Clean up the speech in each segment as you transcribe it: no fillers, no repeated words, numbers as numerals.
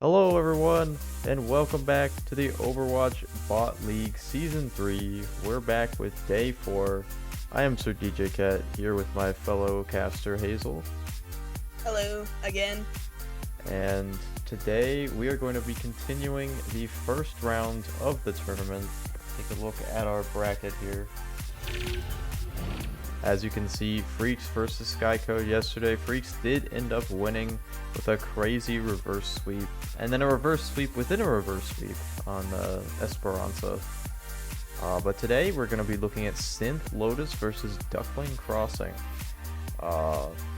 Hello everyone, and welcome back to the Overwatch Bot League Season 3. We're back with Day 4. I am Sir DJ Cat, here with my fellow caster Hazel. Hello again. And today we are going to be continuing the first round of the tournament. Take a look at our bracket here. As you can see, Freaks versus Skycode yesterday. Freaks did end up winning with a crazy reverse sweep, and then a reverse sweep within a reverse sweep on Esperanza. But today we're going to be looking at Synth Lotus versus Duckling Crossing.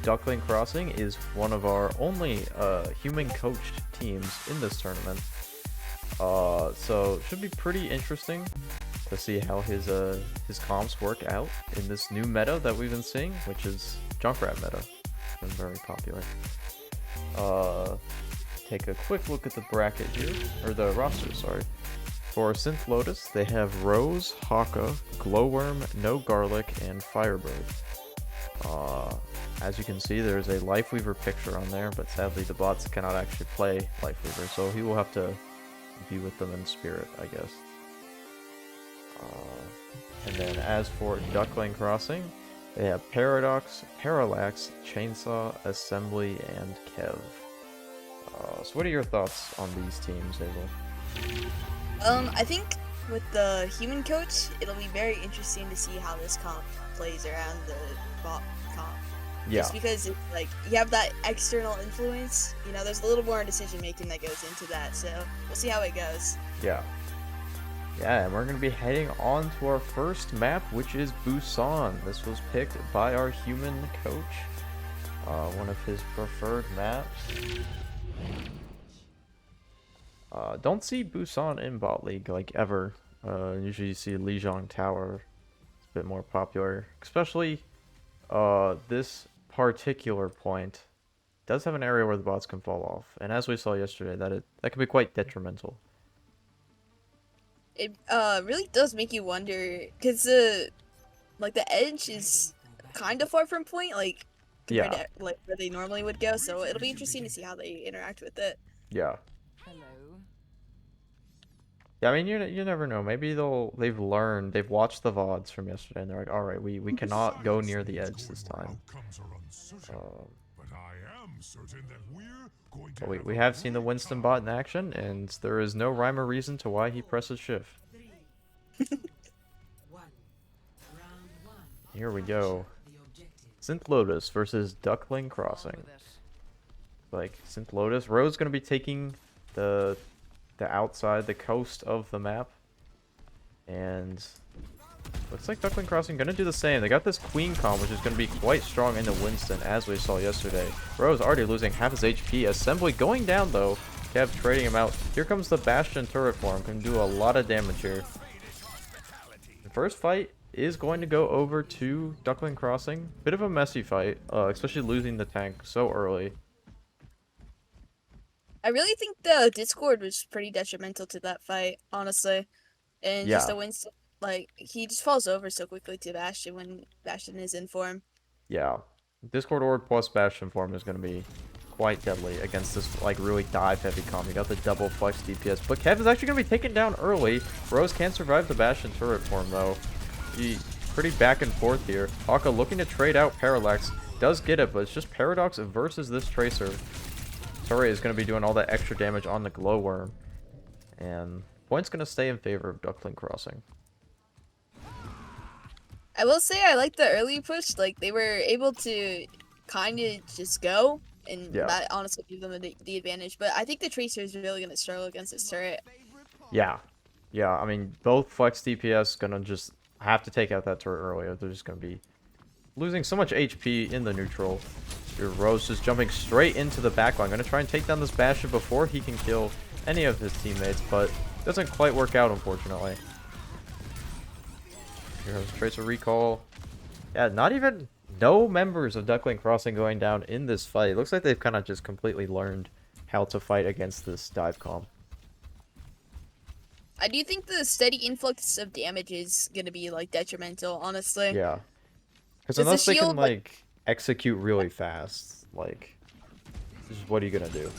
Duckling Crossing is one of our only human coached teams in this tournament. So it should be pretty interesting to see how his comps work out in this new meta that we've been seeing, which is Junkrat meta. It's been very popular. Take a quick look at the bracket here, or the roster, sorry. For Synth Lotus, they have Rose, Haka, Glowworm, No Garlic, and Firebird. As you can see, there's a Lifeweaver picture on there, but sadly the bots cannot actually play Lifeweaver, so he will have to be with them in spirit, I guess. And then as for Duckling Crossing, they have Paradox, Parallax, Chainsaw, Assembly, and Kev. So what are your thoughts on these teams, Hazel? I think with the human coach, it'll be very interesting to see how this comp plays around the bot comp. Yeah. Just because it's like you have that external influence, there's a little more decision making that goes into that. So we'll see how it goes. Yeah. Yeah, and we're going to be heading on to our first map, which is Busan. This was picked by our human coach. One of his preferred maps. Don't see Busan in bot league, like, ever. Usually you see Lijiang Tower. It's a bit more popular. Especially, this particular point does have an area where the bots can fall off. And as we saw yesterday, that can be quite detrimental. It really does make you wonder, because like the edge is kind of far from point, like compared Yeah. to like where they normally would go. So it'll be interesting to see how they interact with it. Yeah. Hello. Yeah, I mean, you never know. Maybe they've learned, they've watched the VODs from yesterday, and they're like, all right, we cannot go near the edge this time. But we have seen the Winston bot in action, and there is no rhyme or reason to why he presses shift. Here we go. Synth Lotus versus Duckling Crossing. Like, Synth Lotus, Rose gonna be taking the outside, the coast of the map. And looks like Duckling Crossing gonna do the same. They got this Queen comp, which is gonna be quite strong into Winston, as we saw yesterday. Rose already losing half his HP. Assembly going down, though. Kev trading him out. Here comes the Bastion turret form. Can do a lot of damage here. The first fight is going to go over to Duckling Crossing. Bit of a messy fight, especially losing the tank so early. I really think the Discord was pretty detrimental to that fight, honestly. And Yeah. just the Winston, like, he just falls over so quickly to Bastion when Bastion is in form. Yeah. Discord Orb plus Bastion form is going to be quite deadly against this, like, really dive-heavy comp. You got the double flex DPS. But Kev is actually going to be taken down early. Rose can't survive the Bastion turret form, though. He pretty back and forth here. Haka looking to trade out Parallax. Does get it, but it's just Paradox versus this Tracer. Turret is going to be doing all that extra damage on the Glowworm. And point's going to stay in favor of Duckling Crossing. I will say I like the early push. Like, they were able to kind of just go, and that honestly gave them the advantage. But I think the Tracer is really going to struggle against this turret. Yeah. Yeah, I mean, both flex DPS going to just have to take out that turret earlier. They're just going to be losing so much HP in the neutral. Your Rose just jumping straight into the backline. Going to try and take down this Bastion before he can kill any of his teammates, but doesn't quite work out, unfortunately. Here's Tracer recall. Yeah, no members of Duckling Crossing going down in this fight. It looks like they've kind of just completely learned how to fight against this dive comp. I do think the steady influx of damage is going to be, like, detrimental, honestly. Yeah. Because Does the unless they can, shield, like, execute really fast, like, what are you gonna do?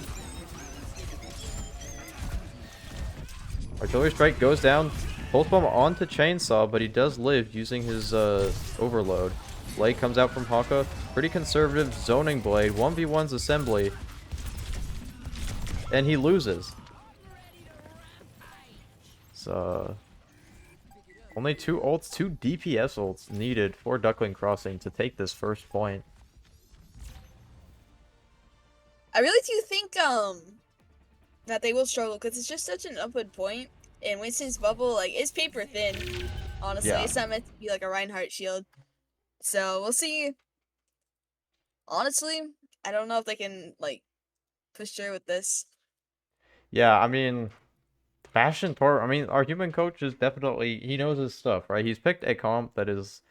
Artillery strike goes down. Pulse bomb onto chainsaw, but he does live using his overload. Blade comes out from Haka. Pretty conservative zoning blade. 1v1's assembly. And he loses. So only 2 ults, 2 DPS ults needed for Duckling Crossing to take this first point. I really do think that they will struggle because it's just such an upward point, and Winston's bubble like is paper thin. Honestly, Yeah. It's not meant to be like a Reinhardt shield. So we'll see. Honestly, I don't know if they can like push through with this. Yeah, I mean, Bastion Tor, I mean, our human coach is definitely, he knows his stuff, right? He's picked a comp that is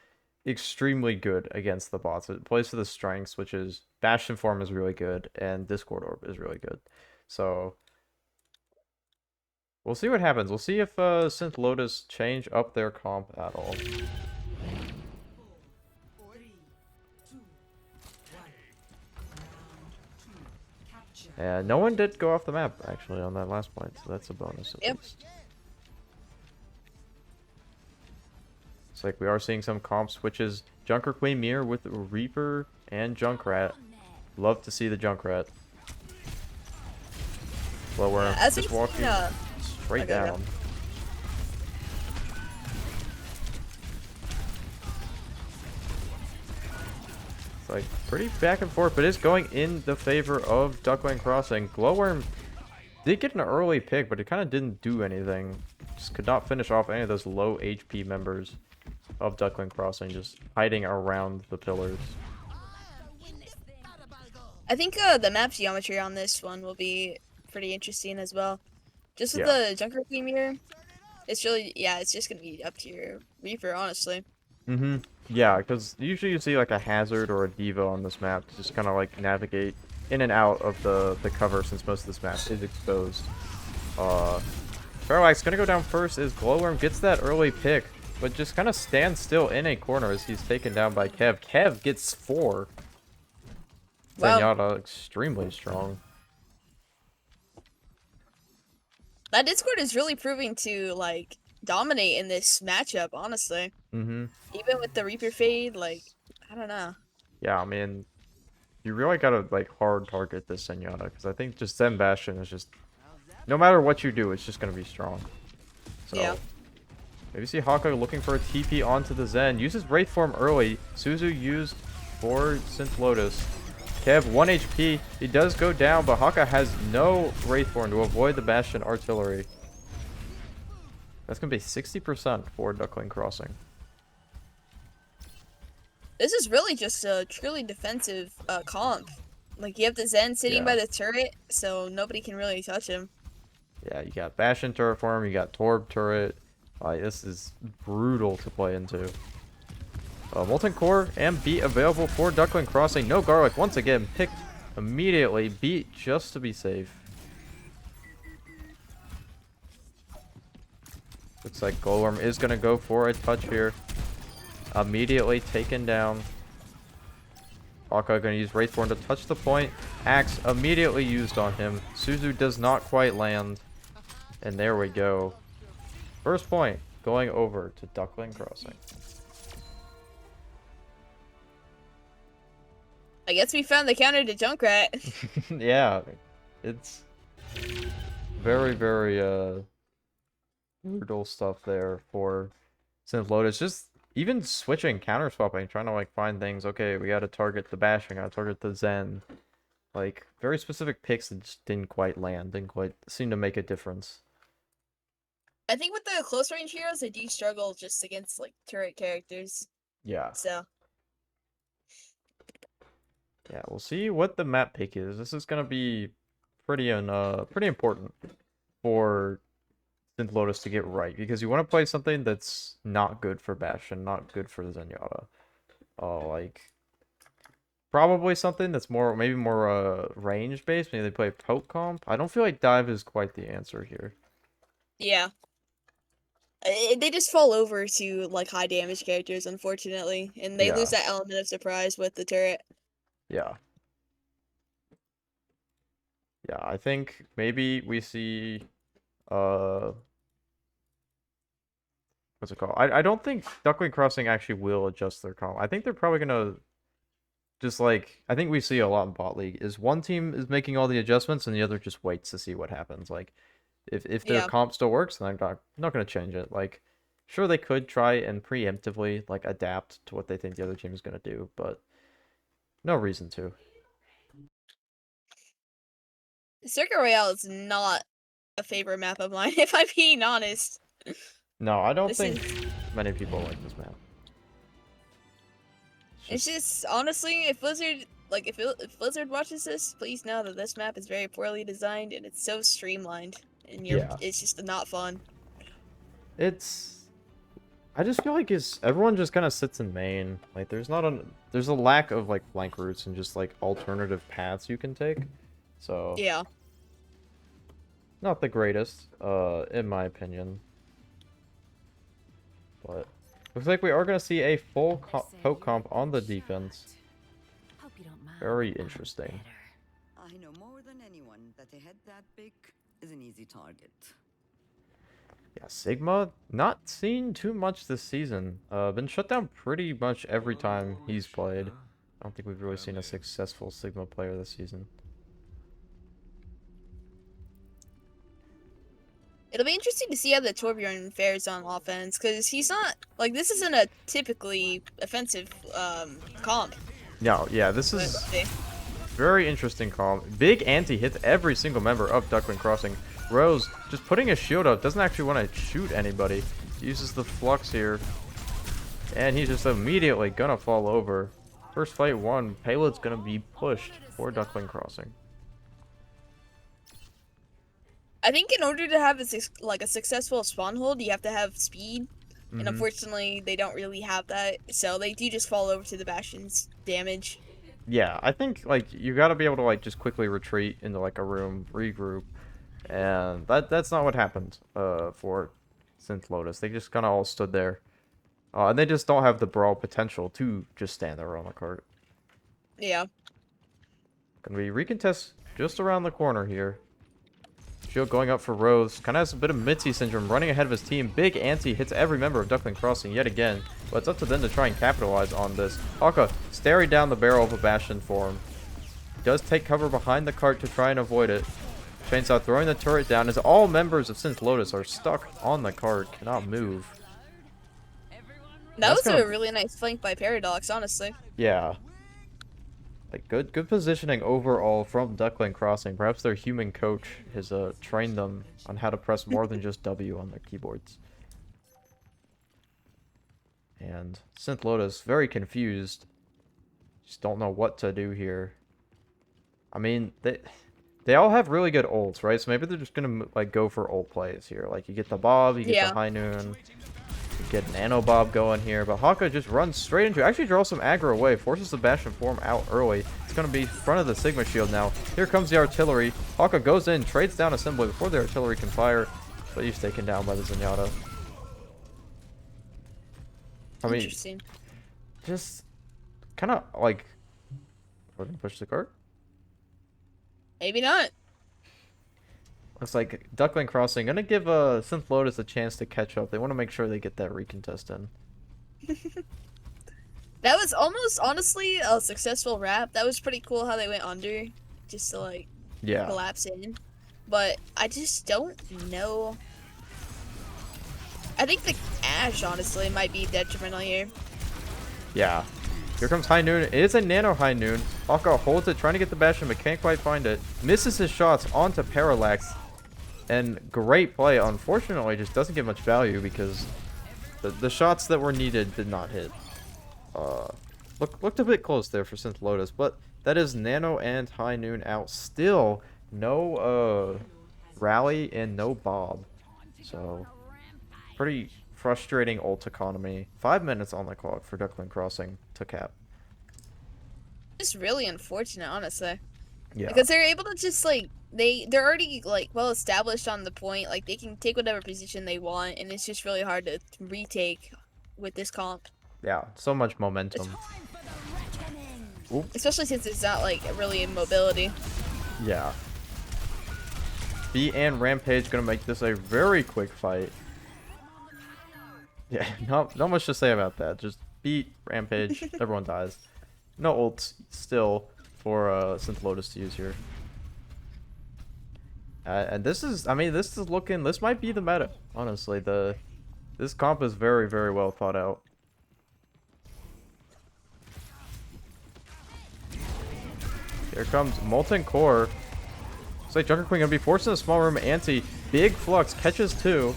extremely good against the bots. It plays to the strengths, which is Bastion form is really good, and Discord Orb is really good. So we'll see what happens. We'll see if Synth Lotus change up their comp at all. And no one did go off the map, actually, on that last point, so that's a bonus at least. It's like we are seeing some comp switches. Junker Queen Mirror with Reaper and Junkrat. Love to see the Junkrat. Glowworm just walking straight down. It's like pretty back and forth, but it's going in the favor of Duckling Crossing. Glowworm did get an early pick, but it kind of didn't do anything. Just could not finish off any of those low HP members of Duckling Crossing, just hiding around the pillars. I think the map geometry on this one will be pretty interesting as well. Just with the Junker Queen Mirror, it's really, it's just gonna be up to your Reaper, honestly. Yeah, because usually you see like a Hazard or a Diva on this map to just kind of like navigate in and out of the cover, since most of this map is exposed. Parallax gonna go down first as Glowworm gets that early pick, but just kind of stands still in a corner as he's taken down by Kev. Kev gets 4. Wow. Zenyatta extremely strong. That Discord is really proving to like dominate in this matchup, honestly. Even with the Reaper fade, like, I don't know. Yeah, I mean, you really gotta like hard target this Zenyatta, because I think just Zen Bastion is just, no matter what you do, it's just gonna be strong. So yeah. Maybe see Haka looking for a TP onto the Zen. Uses Wraith Form early. Suzu used for Synth Lotus. Kev, 1 HP. He does go down, but Haka has no Wraith Form to avoid the Bastion artillery. That's going to be 60% for Duckling Crossing. This is really just a truly defensive comp. Like, you have the Zen sitting by the turret, so nobody can really touch him. Yeah, you got Bastion turret form, you got Torb turret. This is brutal to play into. Molten Core and Beat available for Duckling Crossing. No Garlic once again picked immediately. Beat just to be safe. Looks like Glowworm is going to go for a touch here. Immediately taken down. Haka going to use Wraithborn to touch the point. Axe immediately used on him. Suzu does not quite land. And there we go. First point going over to Duckling Crossing. I guess we found the counter to Junkrat. Yeah, it's very, very brutal stuff there for Synth Lotus. Just even switching, counter swapping, trying to like find things. Okay, we got to target the Bastion, got to target the Zen. Like very specific picks that just didn't quite land, didn't quite seem to make a difference. I think with the close range heroes, they do struggle just against like turret characters. Yeah. So. Yeah, we'll see what the map pick is. This is gonna be pretty important for Synth Lotus to get right, because you want to play something that's not good for Bastion, not good for Zenyatta. Like probably something that's maybe more range based. Maybe they play poke comp. I don't feel like dive is quite the answer here. Yeah. They just fall over to like high damage characters, unfortunately, and they lose that element of surprise with the turret. Yeah. Yeah, I think maybe we see what's it called? I don't think Duckling Crossing actually will adjust their comp. I think they're probably gonna just like I think we see a lot in bot league is one team is making all the adjustments and the other just waits to see what happens. Like if their Yeah. comp still works, then I'm not gonna change it. Like sure they could try and preemptively like adapt to what they think the other team is gonna do, but no reason to. Circuit Royale is not a favorite map of mine, if I'm being honest. No, I don't This think is many people like this map. it's just honestly, if Blizzard if Blizzard watches this, please know that this map is very poorly designed and it's so streamlined, and Yeah. it's just not fun. I just feel like everyone just kind of sits in main. Like there's a lack of like flank routes and just like alternative paths you can take. So Yeah. not the greatest, in my opinion. But looks like we are gonna see a full poke comp on the defense. Very interesting. I know more than anyone that a head that big is an easy target. Yeah, Sigma not seen too much this season. Been shut down pretty much every time he's played. I don't think we've really seen a successful Sigma player this season. It'll be interesting to see how the Torbjorn fares on offense, because he's not like this isn't a typically offensive comp. No, yeah, this is But, very interesting comp. Big anti hits every single member of Duckling Crossing. Rose just putting a shield up, doesn't actually want to shoot anybody. Uses the flux here. And he's just immediately gonna fall over. First fight won. Payload's gonna be pushed for Duckling Crossing. I think in order to have a successful spawn hold, you have to have speed, and Mhm. unfortunately, they don't really have that. So they do just fall over to the Bastion's damage. Yeah, I think like you gotta be able to like just quickly retreat into like a room, regroup, and that's not what happened for Synth Lotus. They just kind of all stood there, and they just don't have the brawl potential to just stand there on the cart. Yeah. Gonna be recontest just around the corner here. Shield going up for Rose. Kind of has a bit of Mitzi syndrome, running ahead of his team. Big anti hits every member of Duckling Crossing yet again. But it's up to them to try and capitalize on this. Haka staring down the barrel of a Bastion for him. He does take cover behind the cart to try and avoid it. Chainsaw throwing the turret down as all members of Synth Lotus are stuck on the cart, cannot move. That was gonna- a really nice flank by Paradox, honestly. Yeah. Like good positioning overall from Duckling Crossing. Perhaps their human coach has trained them on how to press more than just W on their keyboards. And Synth Lotus very confused. Just don't know what to do here. I mean, they all have really good ults, right? So maybe they're just gonna like go for ult plays here. Like you get the Bob, you get Yeah. the High Noon. Get Nano Bob going here, but Haka just runs straight into it. Actually draws some aggro away, forces the Bastion form out early. It's going to be front of the Sigma shield now. Here comes the artillery. Haka goes in, trades down assembly before the artillery can fire, but he's taken down by the Zenyatta. I mean, Interesting. just kind of like, we're going to push the cart. Maybe not. Looks like Duckling Crossing going to give Synth Lotus a chance to catch up. They want to make sure they get that recontest in. That was almost, honestly, a successful wrap. That was pretty cool how they went under, just to, like, Yeah. collapse in. But I just don't know. I think the Ash, honestly, might be detrimental here. Yeah. Here comes High Noon. It is a Nano High Noon. Haka holds it, trying to get the Bastion, but can't quite find it. Misses his shots onto Parallax. And great play. Unfortunately, just doesn't get much value because the shots that were needed did not hit. Looked a bit close there for Synth Lotus, but that is Nano and High Noon out. Still no rally and no Bob. So pretty frustrating ult economy. 5 minutes on the clock for Duckling Crossing to cap. It's really unfortunate, honestly. Yeah. Because they're able to just, like, they're already, like, well established on the point. Like, they can take whatever position they want, and it's just really hard to retake with this comp. Yeah, so much momentum. Especially since it's not, like, really in mobility. Yeah. B and Rampage gonna make this a very quick fight. Yeah, not much to say about that. Just beat Rampage, everyone dies. No ults still for Synth Lotus to use here. And this is, I mean, this might be the meta, honestly. This comp is very, very well thought out. Here comes Molten Core. Looks like Junker Queen gonna be forced in a small room. Anti, big flux, catches 2.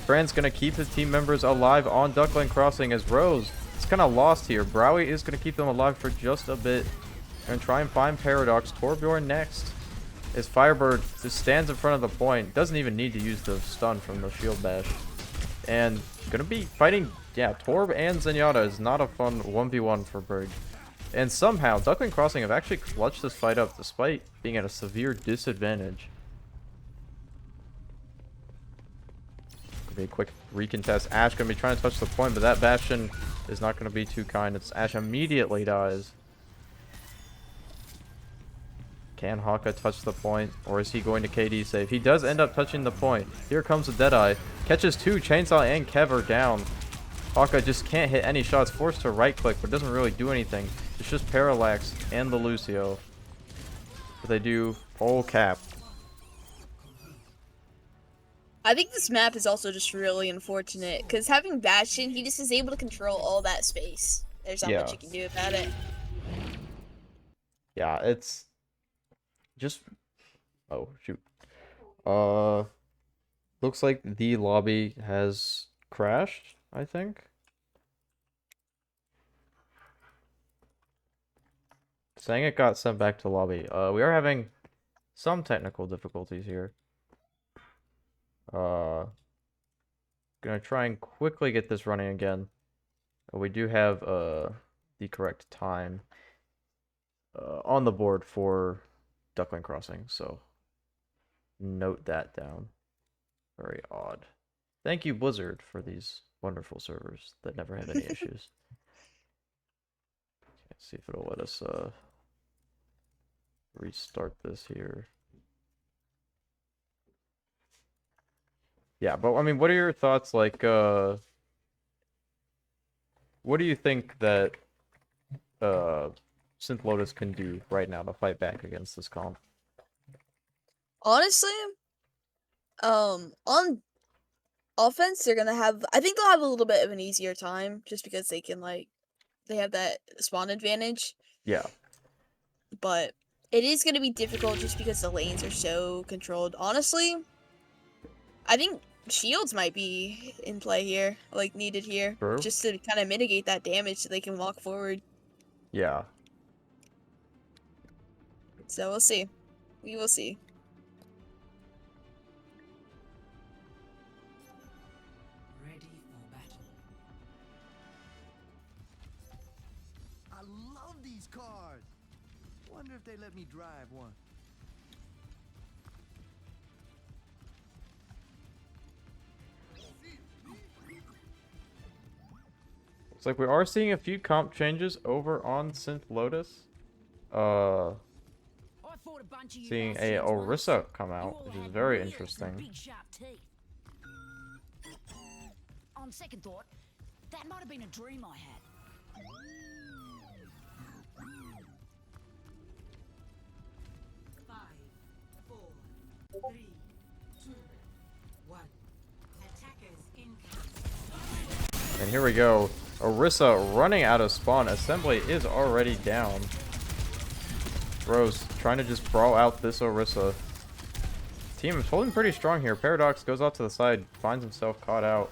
Fran's gonna keep his team members alive on Duckling Crossing as Rose is kind of lost here. Browy is gonna keep them alive for just a bit. Gonna try and find Paradox. Torbjorn next. As Firebird just stands in front of the point. Doesn't even need to use the stun from the shield bash. And gonna be fighting, yeah, Torb and Zenyatta is not a fun 1v1 for Brig. And somehow, Duckling Crossing have actually clutched this fight up despite being at a severe disadvantage. Gonna be a quick recontest. Ashe gonna be trying to touch the point, but that Bastion is not gonna be too kind. It's Ashe immediately dies. Can Haka touch the point, or is he going to KD save? He does end up touching the point. Here comes the Deadeye. Catches 2, Chainsaw and Kev are down. Haka just can't hit any shots, forced to right click, but doesn't really do anything. It's just Parallax and the Lucio. But they do full cap. I think this map is also just really unfortunate, because having Bastion, he just is able to control all that space. There's not much you can do about it. Yeah, it's just... Oh, shoot. Looks like the lobby has crashed, I think. Saying it got sent back to lobby. We are having some technical difficulties here. Gonna try and quickly get this running again. We do have the correct time on the board for Duckling Crossing, so note that down. Very odd. Thank you, Blizzard, for these wonderful servers that never had any issues. Let's see if it'll let us restart this here. Yeah, but I mean, what are your thoughts? Like, what do you think that Synth Lotus can do right now to fight back against this comp? Honestly, on offense, they're gonna have. I think they'll have a little bit of an easier time just because they can they have that spawn advantage. Yeah. But it is gonna be difficult just because the lanes are so controlled. Honestly, I think shields might be in play here, needed here, True. just to kind of mitigate that damage so they can walk forward. Yeah. So we'll see. We will see. Ready for battle. I love these cars. Wonder if they let me drive one. Looks like we are seeing a few comp changes over on Synth Lotus. Seeing a Orisa come out, which is very interesting. On second thought, that might have been a dream I had. Five, four, three, two, one. Attackers incoming. And here we go. Orisa running out of spawn. Assembly is already down. Rose trying to just brawl out this Orisa. Team is holding pretty strong here. Paradox goes out to the side, finds himself caught out.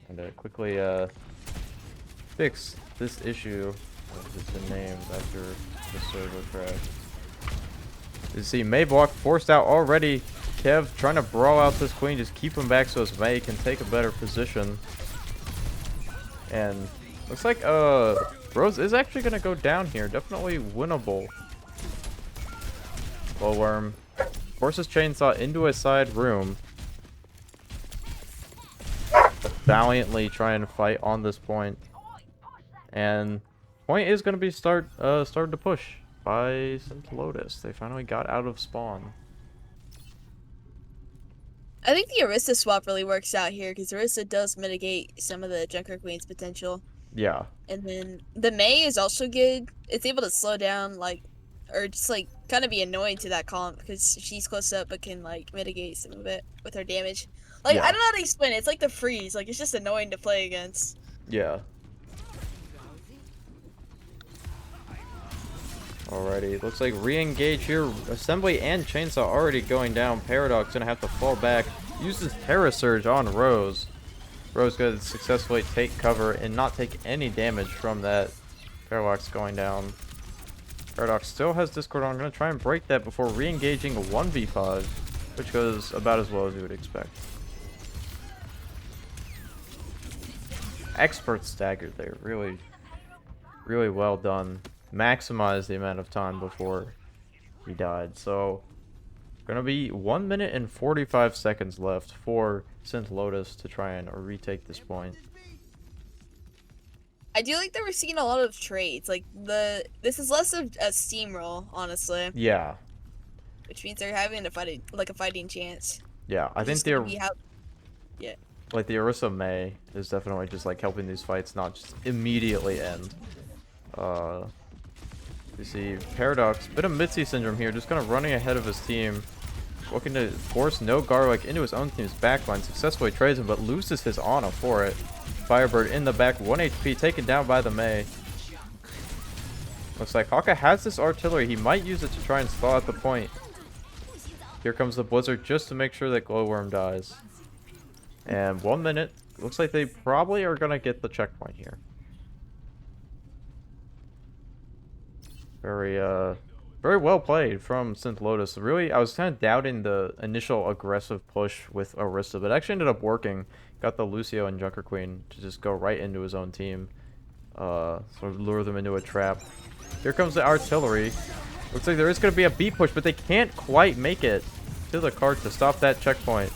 And to quickly fix this issue, it's been named after the server crash. You see Mayblock forced out already. Kev trying to brawl out this queen, just keep him back so his May can take a better position. And looks like Rose is actually gonna go down here. Definitely winnable. Glowworm forces Chainsaw into a side room. valiantly trying to fight on this point. And point is going to be started to push by Synth Lotus. They finally got out of spawn. I think the Orisa swap really works out here because Orisa does mitigate some of the Junker Queen's potential. Yeah. And then the Mei is also good. It's able to slow down, like, or just, like, kind of be annoying to that column because she's close up but can, like, mitigate some of it with her damage. Like, Yeah. I don't know how to explain it. It's like the freeze. Like, it's just annoying to play against. Yeah. Alrighty, looks like re-engage here. Assembly and Chainsaw already going down. Paradox gonna have to fall back. Uses Terra Surge on Rose. Rose gonna successfully take cover and not take any damage from that. Paradox going down. Paradox still has Discord on. Gonna try and break that before re-engaging a 1v5, which goes about as well as you would expect. Expert staggered there. Really, really well done. Maximize the amount of time before he died. So, gonna be 1 minute and 45 seconds left for Synth Lotus to try and retake this point. I do like that we're seeing a lot of trades. Like, this is less of a steamroll, honestly. Yeah, Which means they're having a fighting chance. yeah. I think It's gonna they're be like the Orisa Mei is definitely just like helping these fights not just immediately end. You see Paradox, bit of Mitzi syndrome here, just kind of running ahead of his team, looking to force no garlic into his own team's backline. Successfully trades him, but loses his Ana for it. Firebird in the back, 1 HP, taken down by the Mei. Looks like Haka has this artillery. He might use it to try and stall at the point. Here comes the Blizzard just to make sure that Glowworm dies. And 1 minute. Looks like they probably are going to get the checkpoint here. Very well played from Synth Lotus. Really, I was kind of doubting the initial aggressive push with Orisa, but it actually ended up working. Got the Lucio and Junker Queen to just go right into his own team. Sort of lure them into a trap. Here comes the artillery. Looks like there is going to be a beat push, but they can't quite make it to the cart to stop that checkpoint.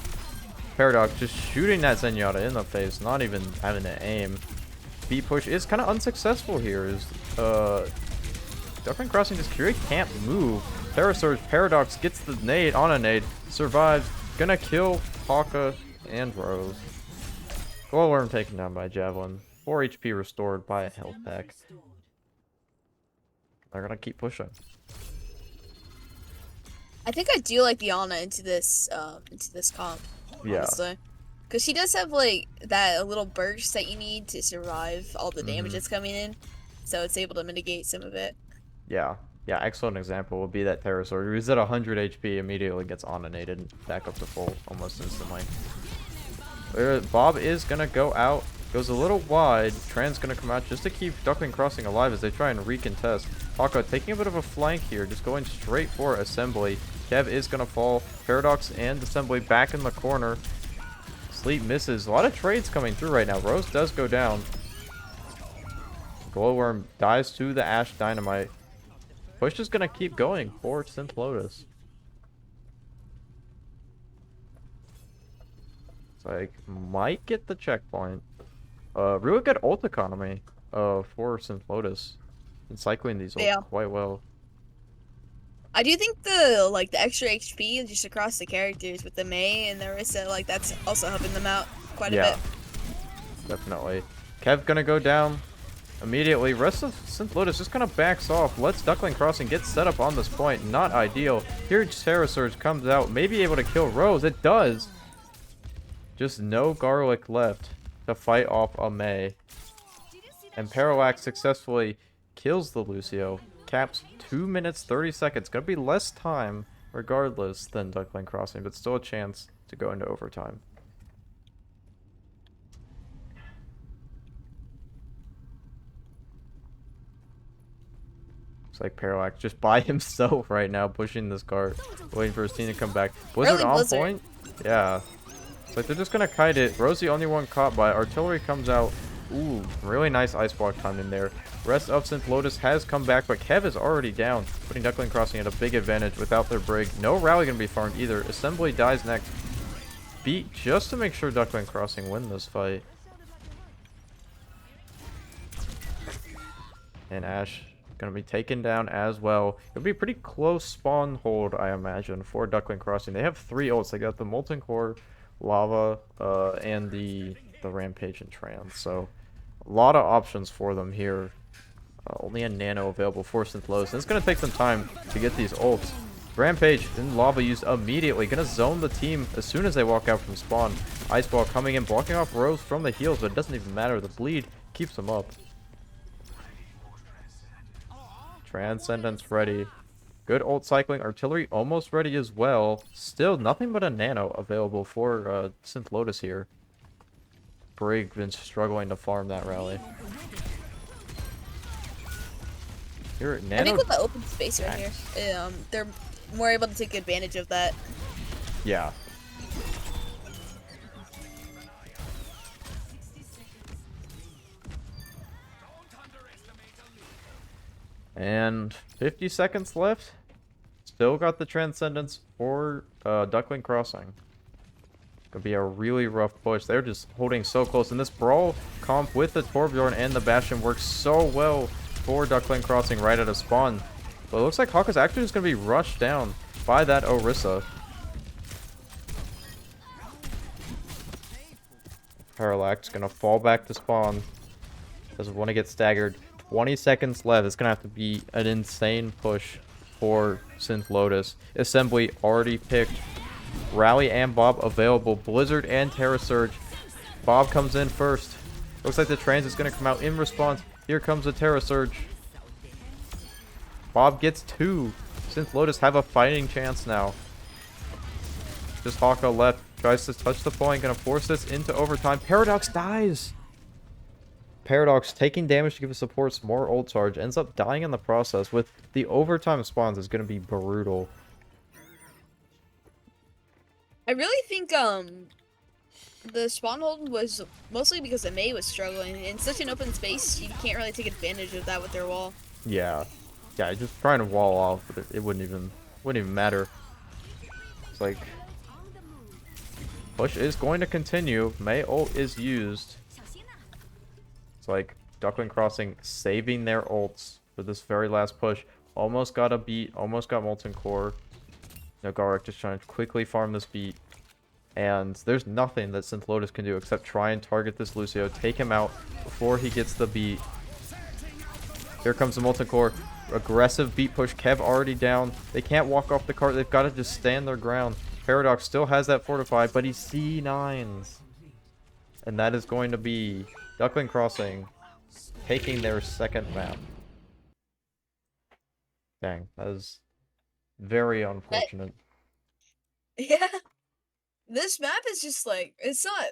Paradox just shooting that Zenyatta in the face, not even having to aim. Beat push is kind of unsuccessful here. Duckling Crossing just really can't move. Terra Surge, Paradox gets the nade on a nade, survives, gonna kill Haka and Rose. Glowworm taken down by Javelin. 4 HP restored by a health pack. They're gonna keep pushing. I think I do like the Ana into this comp. Yeah. Honestly. Because she does have like that little burst that you need to survive all the damage that's coming in. So it's able to mitigate some of it. Yeah. Yeah, excellent example would be that Terra Sword. Who's at 100 HP, immediately gets onated back up to full almost instantly. Bob is gonna go out. Goes a little wide. Tran's gonna come out just to keep Duckling Crossing alive as they try and recontest. Haka taking a bit of a flank here, just going straight for Assembly. Kev is gonna fall. Paradox and Assembly back in the corner. Sleep misses. A lot of trades coming through right now. Rose does go down. Glowworm dies to the Ash Dynamite. Push is gonna keep going for Synth Lotus. It's like might get the checkpoint. Really good ult economy for Synth Lotus. And cycling these ults quite well. I do think the extra HP just across the characters with the Mei and the Orisa, like that's also helping them out quite a bit. Definitely. Kev gonna go down immediately. Rest of Synth Lotus just kind of backs off. Lets Duckling Crossing get set up on this point. Not ideal. Here Terra Surge comes out. Maybe able to kill Rose. It does. Just no garlic left to fight off a Mei. And Parallax successfully kills the Lucio. Caps 2 minutes 30 seconds. Gonna be less time regardless than Duckling Crossing, but still a chance to go into overtime. Looks like Parallax just by himself right now, pushing this cart, waiting for his team to come back. Blizzard on point? Yeah. It's like they're just gonna kite it. Rose the only one caught by it. Artillery comes out. Ooh, really nice ice block time in there. Rest of Synth Lotus has come back, but Kev is already down, putting Duckling Crossing at a big advantage without their brig. No rally gonna be farmed either. Assembly dies next. Beat just to make sure Duckling Crossing win this fight. And Ashe gonna be taken down as well. It'll be a pretty close spawn hold, I imagine, for Duckling Crossing. They have 3 ults. They got the Molten Core, Lava, and the Rampage and Trance. So a lot of options for them here. Only a Nano available for Synth Lotus. And it's gonna take some time to get these ults. Rampage and Lava used immediately. Gonna zone the team as soon as they walk out from spawn. Ice Ball coming in, blocking off Rose from the heals, but it doesn't even matter. The bleed keeps them up. Transcendence ready. Good ult cycling. Artillery almost ready as well. Still nothing but a Nano available for Synth Lotus here. Brig been struggling to farm that rally. Here, Nano. I think with the open space right here, they're more able to take advantage of that. Yeah. And 50 seconds left. Still got the Transcendence for Duckling Crossing. Could be a really rough push. They're just holding so close. And this Brawl comp with the Torbjorn and the Bastion works so well for Duckling Crossing right at a spawn. But it looks like Hawk is actually just going to be rushed down by that Orisa. Parallax going to fall back to spawn. Doesn't want to get staggered. 20 seconds left. It's going to have to be an insane push for Synth Lotus. Assembly already picked. Rally and Bob available. Blizzard and Terra Surge. Bob comes in first. Looks like the Transit's going to come out in response. Here comes the Terra Surge. Bob gets 2. Synth Lotus have a fighting chance now. Just Hawka left. Tries to touch the point. Going to force this into overtime. Paradox dies. Paradox taking damage to give his supports more ult charge. Ends up dying in the process. With the overtime spawns is going to be brutal. I really think the spawn hold was mostly because the Mei was struggling. In such an open space, you can't really take advantage of that with their wall. Yeah. Yeah, just trying to wall off, but it wouldn't even matter. It's like push is going to continue. Mei ult is used. It's like Duckling Crossing saving their ults for this very last push. Almost got a beat, almost got Molten Core. Nagarik just trying to quickly farm this beat. And there's nothing that Synth Lotus can do except try and target this Lucio, take him out before he gets the beat. Here comes the Molten Core. Aggressive beat push. Kev already down. They can't walk off the cart. They've got to just stand their ground. Paradox still has that fortified, but he C9s. And that is going to be Duckling Crossing taking their second map. Dang, that is very unfortunate. Yeah. This map is just like, it's not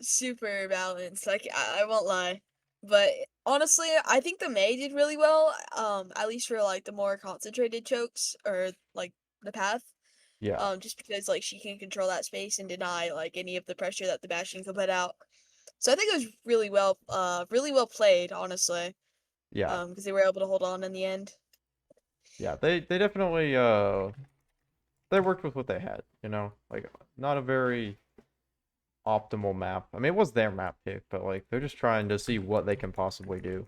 super balanced, like, I won't lie. But honestly, I think the Mei did really well, at least for like the more concentrated chokes, or like the path. Yeah. Just because like she can control that space and deny like any of the pressure that the Bastion could put out. So I think it was really well played, honestly. Yeah. Because they were able to hold on in the end. Yeah, they definitely they worked with what they had, you know? Like not a very optimal map. I mean, it was their map pick, but like they're just trying to see what they can possibly do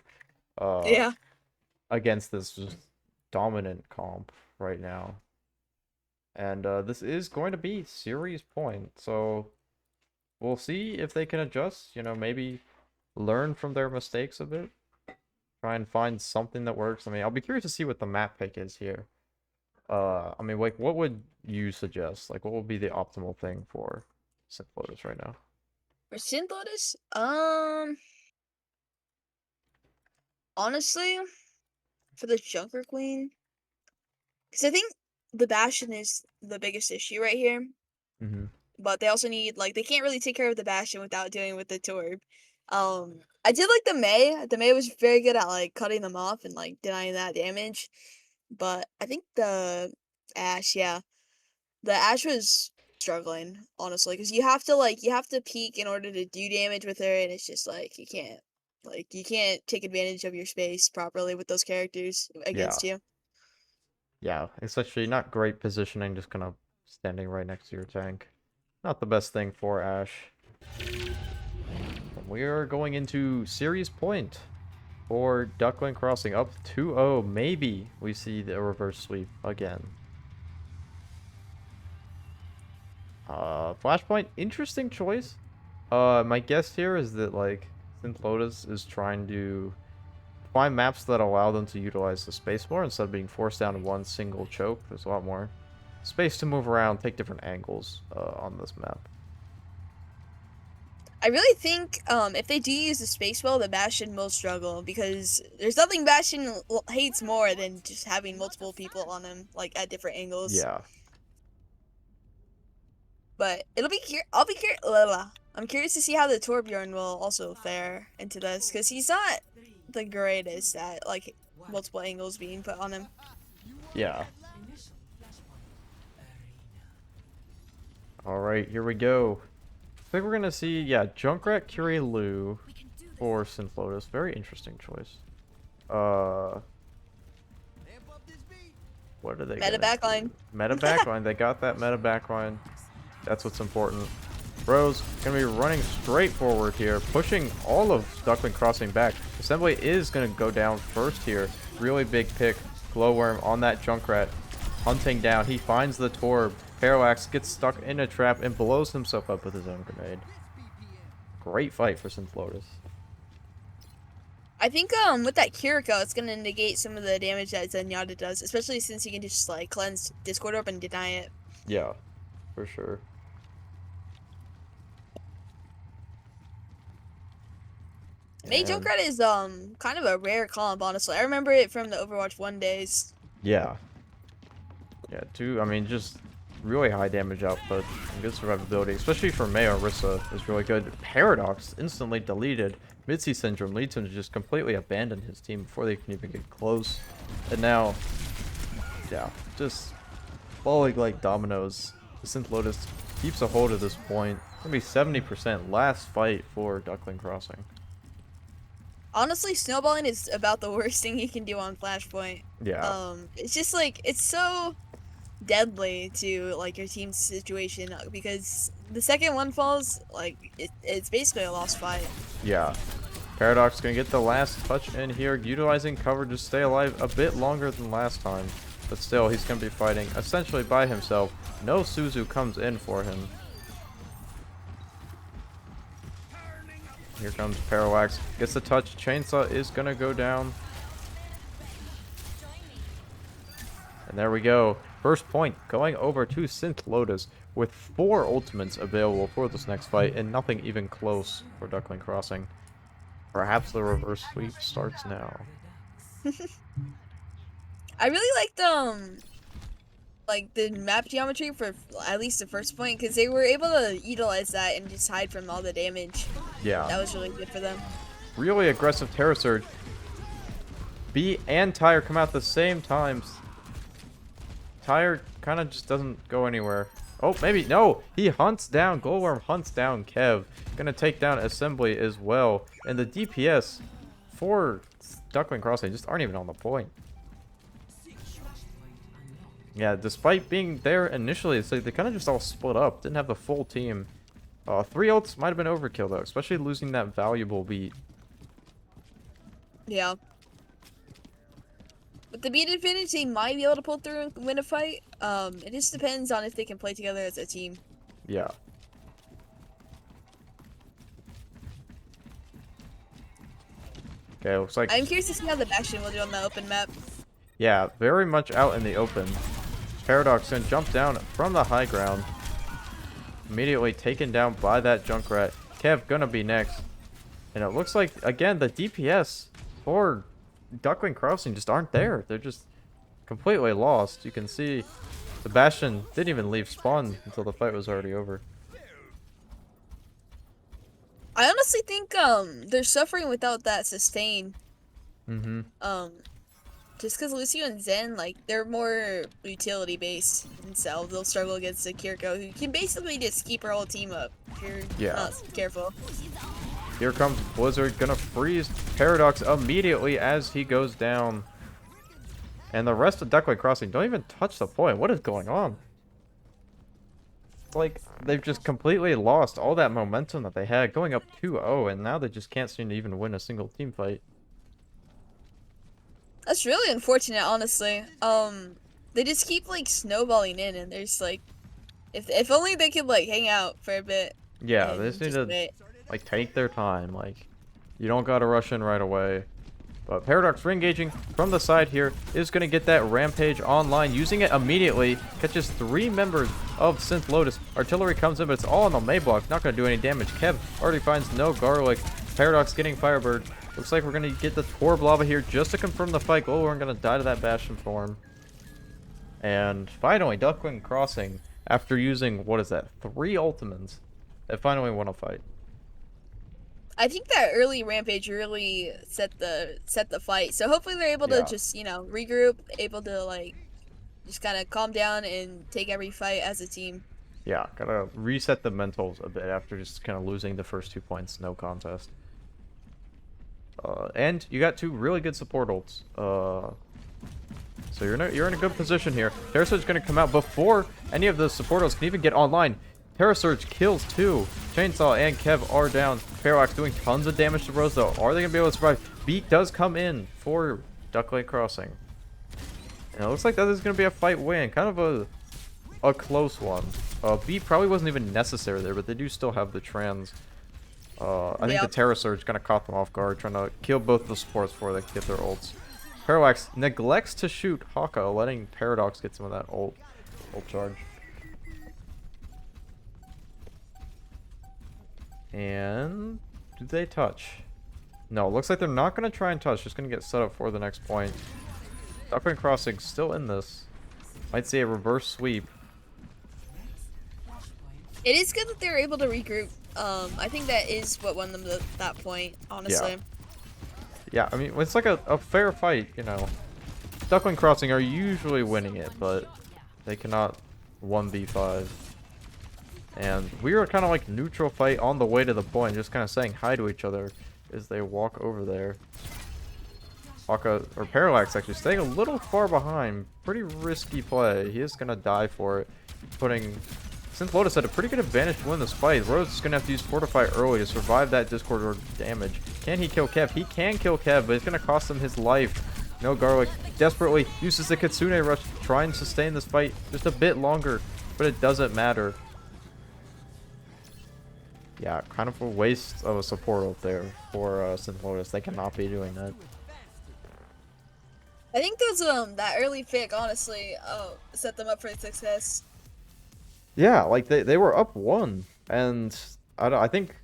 Yeah. against this just dominant comp right now. And this is going to be series point. So we'll see if they can adjust, you know, maybe learn from their mistakes a bit. Try and find something that works. I mean, I'll be curious to see what the map pick is here. I mean, like, what would you suggest? Like, what would be the optimal thing for Synth Lotus right now? For Synth Lotus, honestly, for the Junker Queen, because I think the Bastion is the biggest issue right here. Mm-hmm. But they also need, like, they can't really take care of the Bastion without dealing with the Torb. I did like the Mei. The Mei was very good at like cutting them off and like denying that damage. But I think the Ashe, yeah, the Ashe was struggling, honestly, because you have to peek in order to do damage with her, and it's just like you can't take advantage of your space properly with those characters against you. Yeah, especially not great positioning, just kind of standing right next to your tank. Not the best thing for Ashe. We are going into series point. for Duckling Crossing, up 2-0. Maybe we see the reverse sweep again. Flashpoint, interesting choice. My guess here is that, like, Synth Lotus is trying to find maps that allow them to utilize the space more instead of being forced down to one single choke. There's a lot more space to move around, take different angles on this map. I really think if they do use the space well, the Bastion will struggle because there's nothing Bastion hates more than just having multiple people on him, like at different angles. Yeah. But I'm curious to see how the Torbjorn will also fare into this because he's not the greatest at like multiple angles being put on him. Yeah. Alright, here we go. I think we're gonna see, yeah, Junkrat, Curie, Lu for Synth Lotus. Very interesting choice. Amp up this beat. What are they Meta gonna backline. do? Meta backline. They got that meta backline. That's what's important. Rose gonna be running straight forward here, pushing all of Duckling Crossing back. Assembly is gonna go down first here. Really big pick. Glowworm on that Junkrat, hunting down. He finds the Torb. Parallax gets stuck in a trap and blows himself up with his own grenade. Great fight for Synth Lotus. I think with that Kiriko, it's gonna negate some of the damage that Zenyatta does, especially since you can just like cleanse Discord Orb and deny it. Yeah, for sure. May And- Junkrat is kind of a rare comp, honestly. I remember it from the Overwatch 1 days. Yeah. Yeah, I mean, just really high damage output and good survivability, especially for Mei. Orisa is really good. Paradox instantly deleted. Mitzi Syndrome leads him to just completely abandon his team before they can even get close. And now, yeah, just falling like dominoes. The Synth Lotus keeps a hold at this point. It's gonna be 70%. Last fight for Duckling Crossing. Honestly, snowballing is about the worst thing you can do on Flashpoint. Yeah. It's just like it's so deadly to like your team's situation because the second one falls, like it's basically a lost fight. Yeah. Paradox gonna get the last touch in here, utilizing cover to stay alive a bit longer than last time. But still, he's gonna be fighting essentially by himself. No Suzu comes in for him. Here comes Parallax. Gets the touch. Chainsaw is gonna go down. And there we go. First point going over to Synth Lotus with 4 ultimates available for this next fight and nothing even close for Duckling Crossing. Perhaps the reverse sweep starts now. I really liked like the map geometry for at least the first point because they were able to utilize that and just hide from all the damage. That Yeah. was really good for them. Really aggressive Terror Surge. B and Tire come out at the same times. Tire kind of just doesn't go anywhere. Oh, maybe. No! He hunts down. Glowworm hunts down Kev. Gonna take down Assembly as well. And the DPS for Duckling Crossing just aren't even on the point. Yeah, despite being there initially, it's like they kind of just all split up. Didn't have the full team. 3 ults might have been overkill, though. Especially losing that valuable beat. Yeah. With the beat advantage, they might be able to pull through and win a fight. It just depends on if they can play together as a team. Yeah. Okay, looks like... I'm curious to see how the Bastion will do on the open map. Yeah, very much out in the open. Paradox gonna jump down from the high ground. Immediately taken down by that Junkrat. Kev gonna be next. And it looks like, again, the DPS for Duckling Crossing just aren't there. They're just completely lost. You can see the Bastion didn't even leave spawn until the fight was already over. I honestly think they're suffering without that sustain. Mm-hmm. Just because Lucio and Zen, like, they're more utility based, and so they'll struggle against the Kiriko, who can basically just keep her whole team up if you're not careful. Here comes Blizzard, gonna freeze Paradox immediately as he goes down. And the rest of Duckling Crossing don't even touch the point. What is going on? It's like they've just completely lost all that momentum that they had going up 2-0, and now they just can't seem to even win a single team fight. That's really unfortunate, honestly. They just keep like snowballing in, and there's like, if only they could like hang out for a bit Yeah, they and just need just to wait. like take their time. Like, you don't gotta rush in right away. But Paradox re-engaging from the side here is going to get that Rampage online, using it immediately. Catches 3 members of Synth Lotus. Artillery comes in, but it's all on the Mei block. Not going to do any damage. Kev already finds no Garlic. Paradox getting Firebird. Looks like we're going to get the Torb Lava here just to confirm the fight. Glowworm going to die to that Bastion form. And finally, Duckling Crossing, after using, what is that, 3 ultimates, they finally won a fight. I think that early Rampage really set the fight. So hopefully they're able to Yeah. just, regroup, able to like just kind of calm down and take every fight as a team. Yeah, gotta reset the mentals a bit after just kind of losing the first 2 points, no contest. And you got 2 really good support ults. So you're in a good position here. Terra Surge gonna come out before any of the support ults can even get online. Terra Surge kills 2. Chainsaw and Kev are down. Parallax doing tons of damage to Rose though. Are they gonna be able to survive? Beat does come in for Duckling Crossing. And it looks like that is gonna be a fight win. Kind of a close one. Beat probably wasn't even necessary there, but they do still have the trans. I think the Yep. Terra Surge kind of caught them off guard, trying to kill both the supports before they get their ults. Parallax neglects to shoot Haka, letting Paradox get some of that ult charge. And do they touch? No, looks like they're not going to try and touch, just going to get set up for the next point. Duckling Crossing still in this. Might see a reverse sweep. It is good that they're able to regroup. I think that is what won them that point, honestly. Yeah, I mean, it's like a fair fight, you know. Duckling Crossing are usually winning it, but they cannot 1v5. And we were kind of like neutral fight on the way to the point, just kind of saying hi to each other as they walk over there. Haka, or Parallax actually, staying a little far behind. Pretty risky play. He is going to die for it. Putting Synth Lotus at a pretty good advantage to win this fight. Rose is going to have to use Fortify early to survive that Discord Orb damage. Can he kill Kev? He can kill Kev, but it's going to cost him his life. No Garlic. Desperately uses the Kitsune Rush to try and sustain this fight just a bit longer, but it doesn't matter. Yeah, kind of a waste of a support ult there for Synth Lotus. They cannot be doing that. I think those that early pick honestly set them up for success. Yeah, like they were up 1, and I think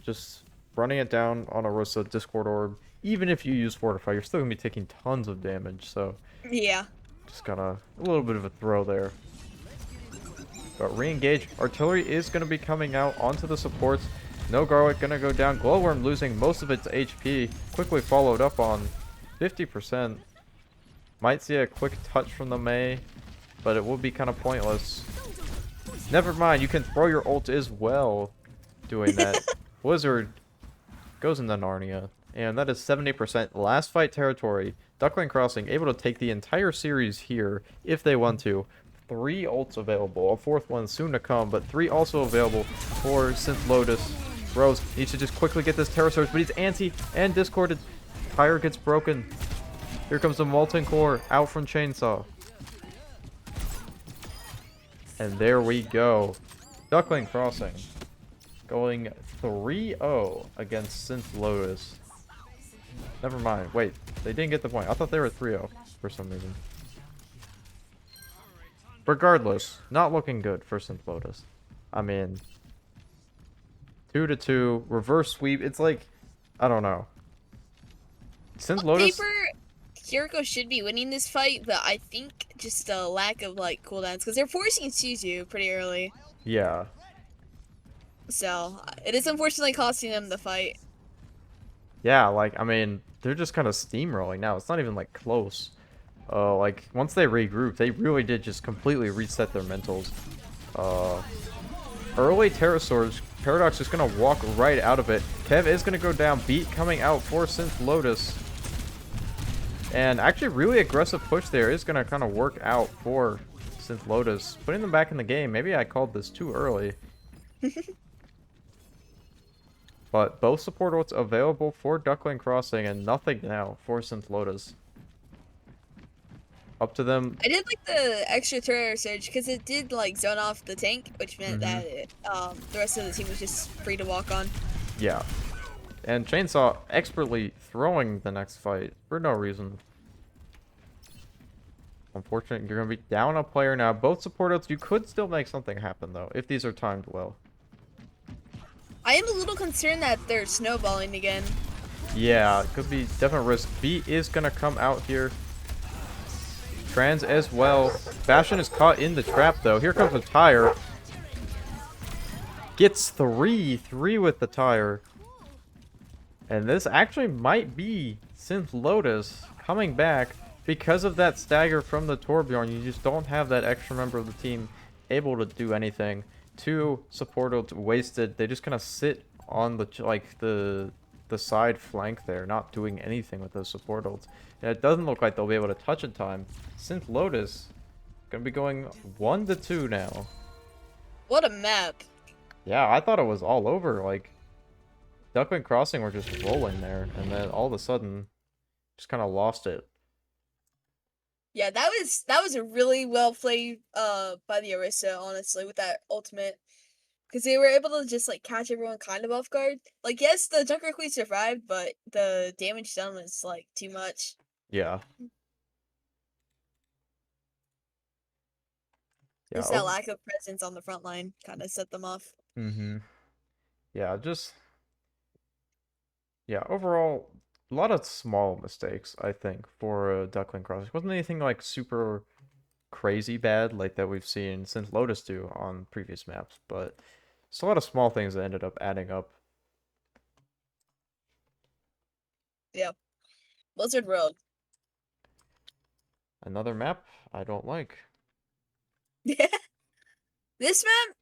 just running it down on a Rosa Discord Orb, even if you use Fortify, you're still gonna be taking tons of damage. So Yeah. just got a little bit of a throw there. But re-engage. Artillery is going to be coming out onto the supports. No Garlic going to go down. Glowworm losing most of its HP. Quickly followed up on 50%. Might see a quick touch from the Mei, but it will be kind of pointless. Never mind, you can throw your ult as well doing that. Blizzard goes into Narnia. And that is 70% last fight territory. Duckling Crossing able to take the entire series here if they want to. 3 ults available, a 4th one soon to come, but 3 also available for Synth Lotus. Rose needs to just quickly get this Terra Surge, but he's anti and discorded. Tire gets broken. Here comes the Molten Core out from Chainsaw. And there we go. Duckling Crossing going 3-0 against Synth Lotus. Never mind. Wait, they didn't get the point. I thought they were 3-0 for some reason. Regardless, not looking good for Synth Lotus. I mean, 2-2, reverse sweep. It's like, I don't know. Synth On Lotus. paper, Kiriko should be winning this fight, but I think just a lack of like cooldowns because they're forcing Suzu pretty early. Yeah. So it is unfortunately costing them the fight. Yeah, like, I mean, they're just kind of steamrolling now. It's not even like close. Like, once they regrouped, they really did just completely reset their mentals. Early Terra Surge, Paradox is going to walk right out of it. Kev is going to go down. Beat coming out for Synth Lotus. And actually, really aggressive push there is going to kind of work out for Synth Lotus. Putting them back in the game. Maybe I called this too early. But both support ults available for Duckling Crossing and nothing now for Synth Lotus. Up to them. I did like the extra turret surge because it did like zone off the tank, which meant that the rest of the team was just free to walk on. Yeah. And Chainsaw expertly throwing the next fight for no reason. Unfortunately, you're going to be down a player now. Both support ults, you could still make something happen though, if these are timed well. I am a little concerned that they're snowballing again. Yeah, it could be definite risk. B is going to come out here. Trans as well. Bastion is caught in the trap though. Here comes a tire. Gets three with the tire. And this actually might be Synth Lotus coming back because of that stagger from the Torbjorn. You just don't have that extra member of the team able to do anything. Two support ults wasted. They just kind of sit on the side flank there, not doing anything with those support ults. And it doesn't look like they'll be able to touch in time. Synth Lotus gonna be going 1-2 now. What a map. Yeah, I thought it was all over. Like, Duckling Crossing were just rolling there, and then all of a sudden, just kind of lost it. Yeah, that was a really well played by the Orisa, honestly, with that ultimate. Because they were able to just like catch everyone kind of off guard. Like, yes, the Junker Queen survived, but the damage done was like too much. Yeah. Just that lack of presence on the front line kind of set them off. Yeah, overall, a lot of small mistakes, I think, for Duckling Crossing. It wasn't anything like super crazy bad like that we've seen Synth Lotus do on previous maps, but it's a lot of small things that ended up adding up. Yeah. Blizzard World. Another map I don't like. Yeah. This map,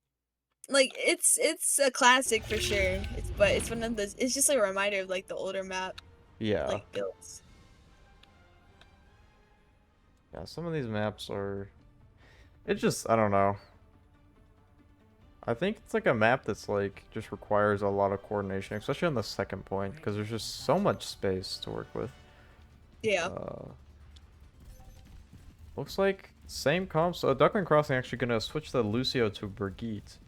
like, it's a classic for sure. But it's one of those. It's just like a reminder of like the older map. Yeah. Like builds. Yeah, some of these maps are. It's just, I don't know. I think it's like a map that's like just requires a lot of coordination, especially on the second point, because there's just so much space to work with. Yeah. Looks like same comp. So Duckling Crossing actually gonna switch the Lucio to Brigitte.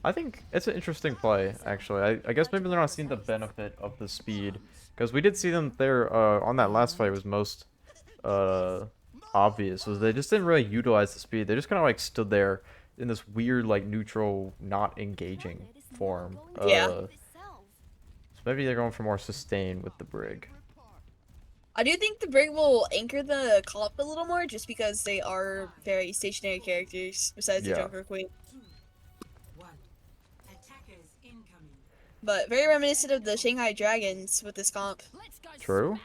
I think it's an interesting play, actually. I guess maybe they're not seeing the benefit of the speed, because we did see them there on that last fight was most obvious, was they just didn't really utilize the speed. They just kind of like stood there in this weird like neutral, not engaging form. Yeah. So maybe they're going for more sustain with the Brig. I do think the Brig will anchor the comp a little more, just because they are very stationary characters besides the Junker Queen. But very reminiscent of the Shanghai Dragons with this comp. True.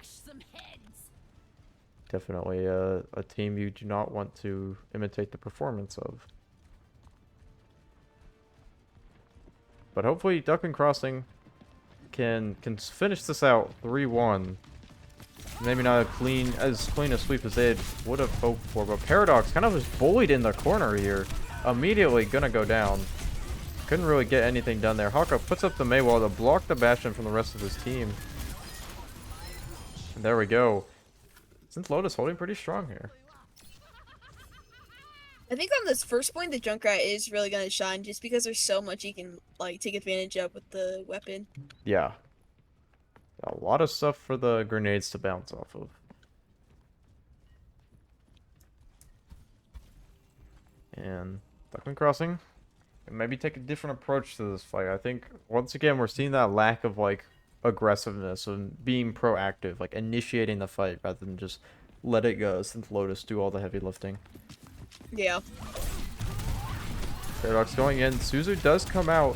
Definitely a team you do not want to imitate the performance of. But hopefully Duckling Crossing can finish this out 3-1. Maybe not as clean a sweep as they would have hoped for, but Paradox kind of was bullied in the corner here. Immediately gonna go down. Couldn't really get anything done there. Haka puts up the Mei wall to block the Bastion from the rest of his team. And there we go. Synth Lotus holding pretty strong here. I think on this first point, the Junkrat is really going to shine, just because there's so much you can like take advantage of with the weapon. Yeah. A lot of stuff for the grenades to bounce off of. And Duckling Crossing, maybe take a different approach to this fight. I think once again we're seeing that lack of like aggressiveness and being proactive, like initiating the fight rather than just let it go. Synth Lotus do all the heavy lifting. Yeah. Paradox going in. Suzu does come out.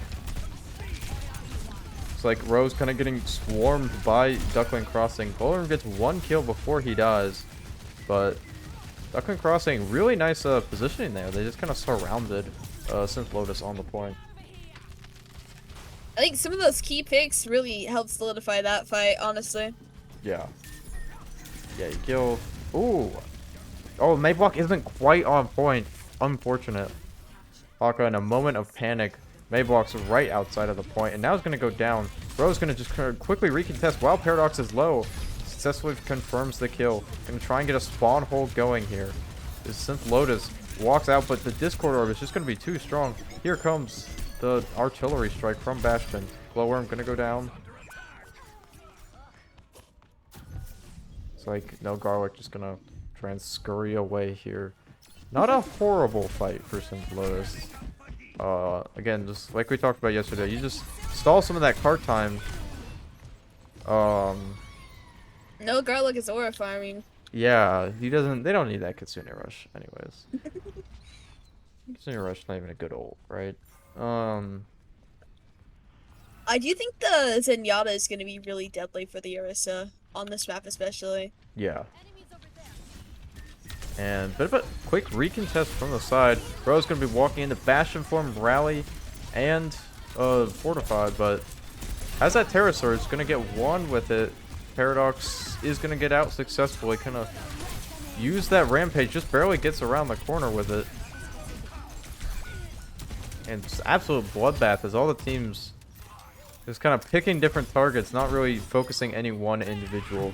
It's like Rose kind of getting swarmed by Duckling Crossing. Golem gets one kill before he dies, but Duckling Crossing, really nice positioning there. They just kind of surrounded Synth Lotus on the point. I think some of those key picks really helped solidify that fight, honestly. Yeah. Yeah, you kill... Ooh! Oh, Mayblock isn't quite on point. Unfortunate. Haka, in a moment of panic, Mayblock's right outside of the point, and now it's going to go down. Rose going to just quickly recontest while Paradox is low. Successfully confirms the kill. Going to try and get a spawn hold going here. This Synth Lotus walks out, but the Discord Orb is just going to be too strong. Here comes the artillery strike from Bastion. Glowworm going to go down. It's like, no Garlic just going to try and scurry away here. Not a horrible fight for Synth Lotus. Again, just like we talked about yesterday, you just stall some of that cart time. No Garlic is aura farming. Yeah, they don't need that Kitsune Rush anyways. Kitsune Rush not even a good ult, right? I do think the Zenyatta is going to be really deadly for the Orisa on this map especially. Yeah. And bit of a quick recontest from the side. Bro's going to be walking into Bastion form, Rally, and Fortified, but as that Terra Sword is going to get one with it, Paradox is going to get out successfully. Kind of use that Rampage, just barely gets around the corner with it. And just absolute bloodbath as all the teams just kind of picking different targets, not really focusing any one individual.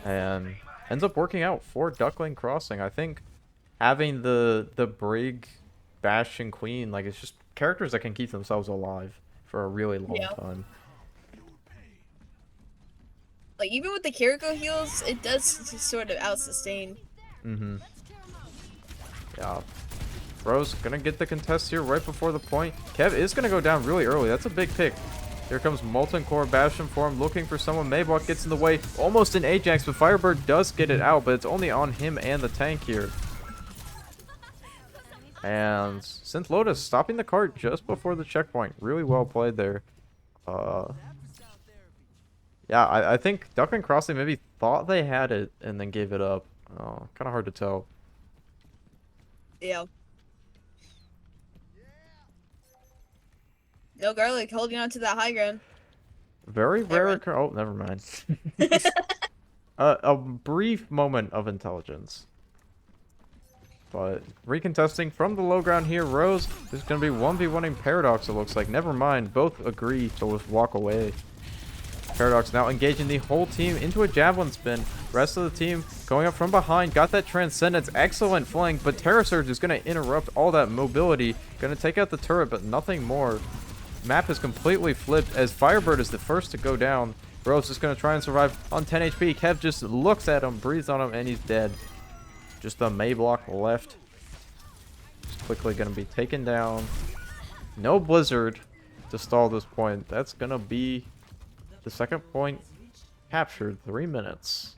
And ends up working out for Duckling Crossing. I think having the Brig, Bastion, Queen, like, it's just characters that can keep themselves alive for a really long time. Like, even with the Kiriko heals, it does sort of out-sustain. Mm-hmm. Yeah. Bro's gonna get the contest here right before the point. Kev is gonna go down really early. That's a big pick. Here comes Molten Core, Bastion form, looking for someone. Mayblock gets in the way, almost an Ajax, but Firebird does get it out, but it's only on him and the tank here. And Synth Lotus stopping the cart just before the checkpoint. Really well played there. Yeah, I think Duckling Crossing maybe thought they had it and then gave it up. Kind of hard to tell. Yeah. No Garlic holding on to that high ground. Very rare. Oh, never mind. A brief moment of intelligence. But recontesting from the low ground here, Rose is going to be 1v1ing Paradox, it looks like. Never mind. Both agree to just walk away. Paradox now engaging the whole team into a Javelin spin. Rest of the team going up from behind. Got that Transcendence. Excellent flank, but Terra Surge is going to interrupt all that mobility. Going to take out the turret, but nothing more. Map is completely flipped as Firebird is the first to go down. Rose is going to try and survive on 10 HP. Kev just looks at him, breathes on him, and he's dead. Just the Mayblock left. Just quickly going to be taken down. No Blizzard to stall this point. That's going to be the second point captured. 3 minutes.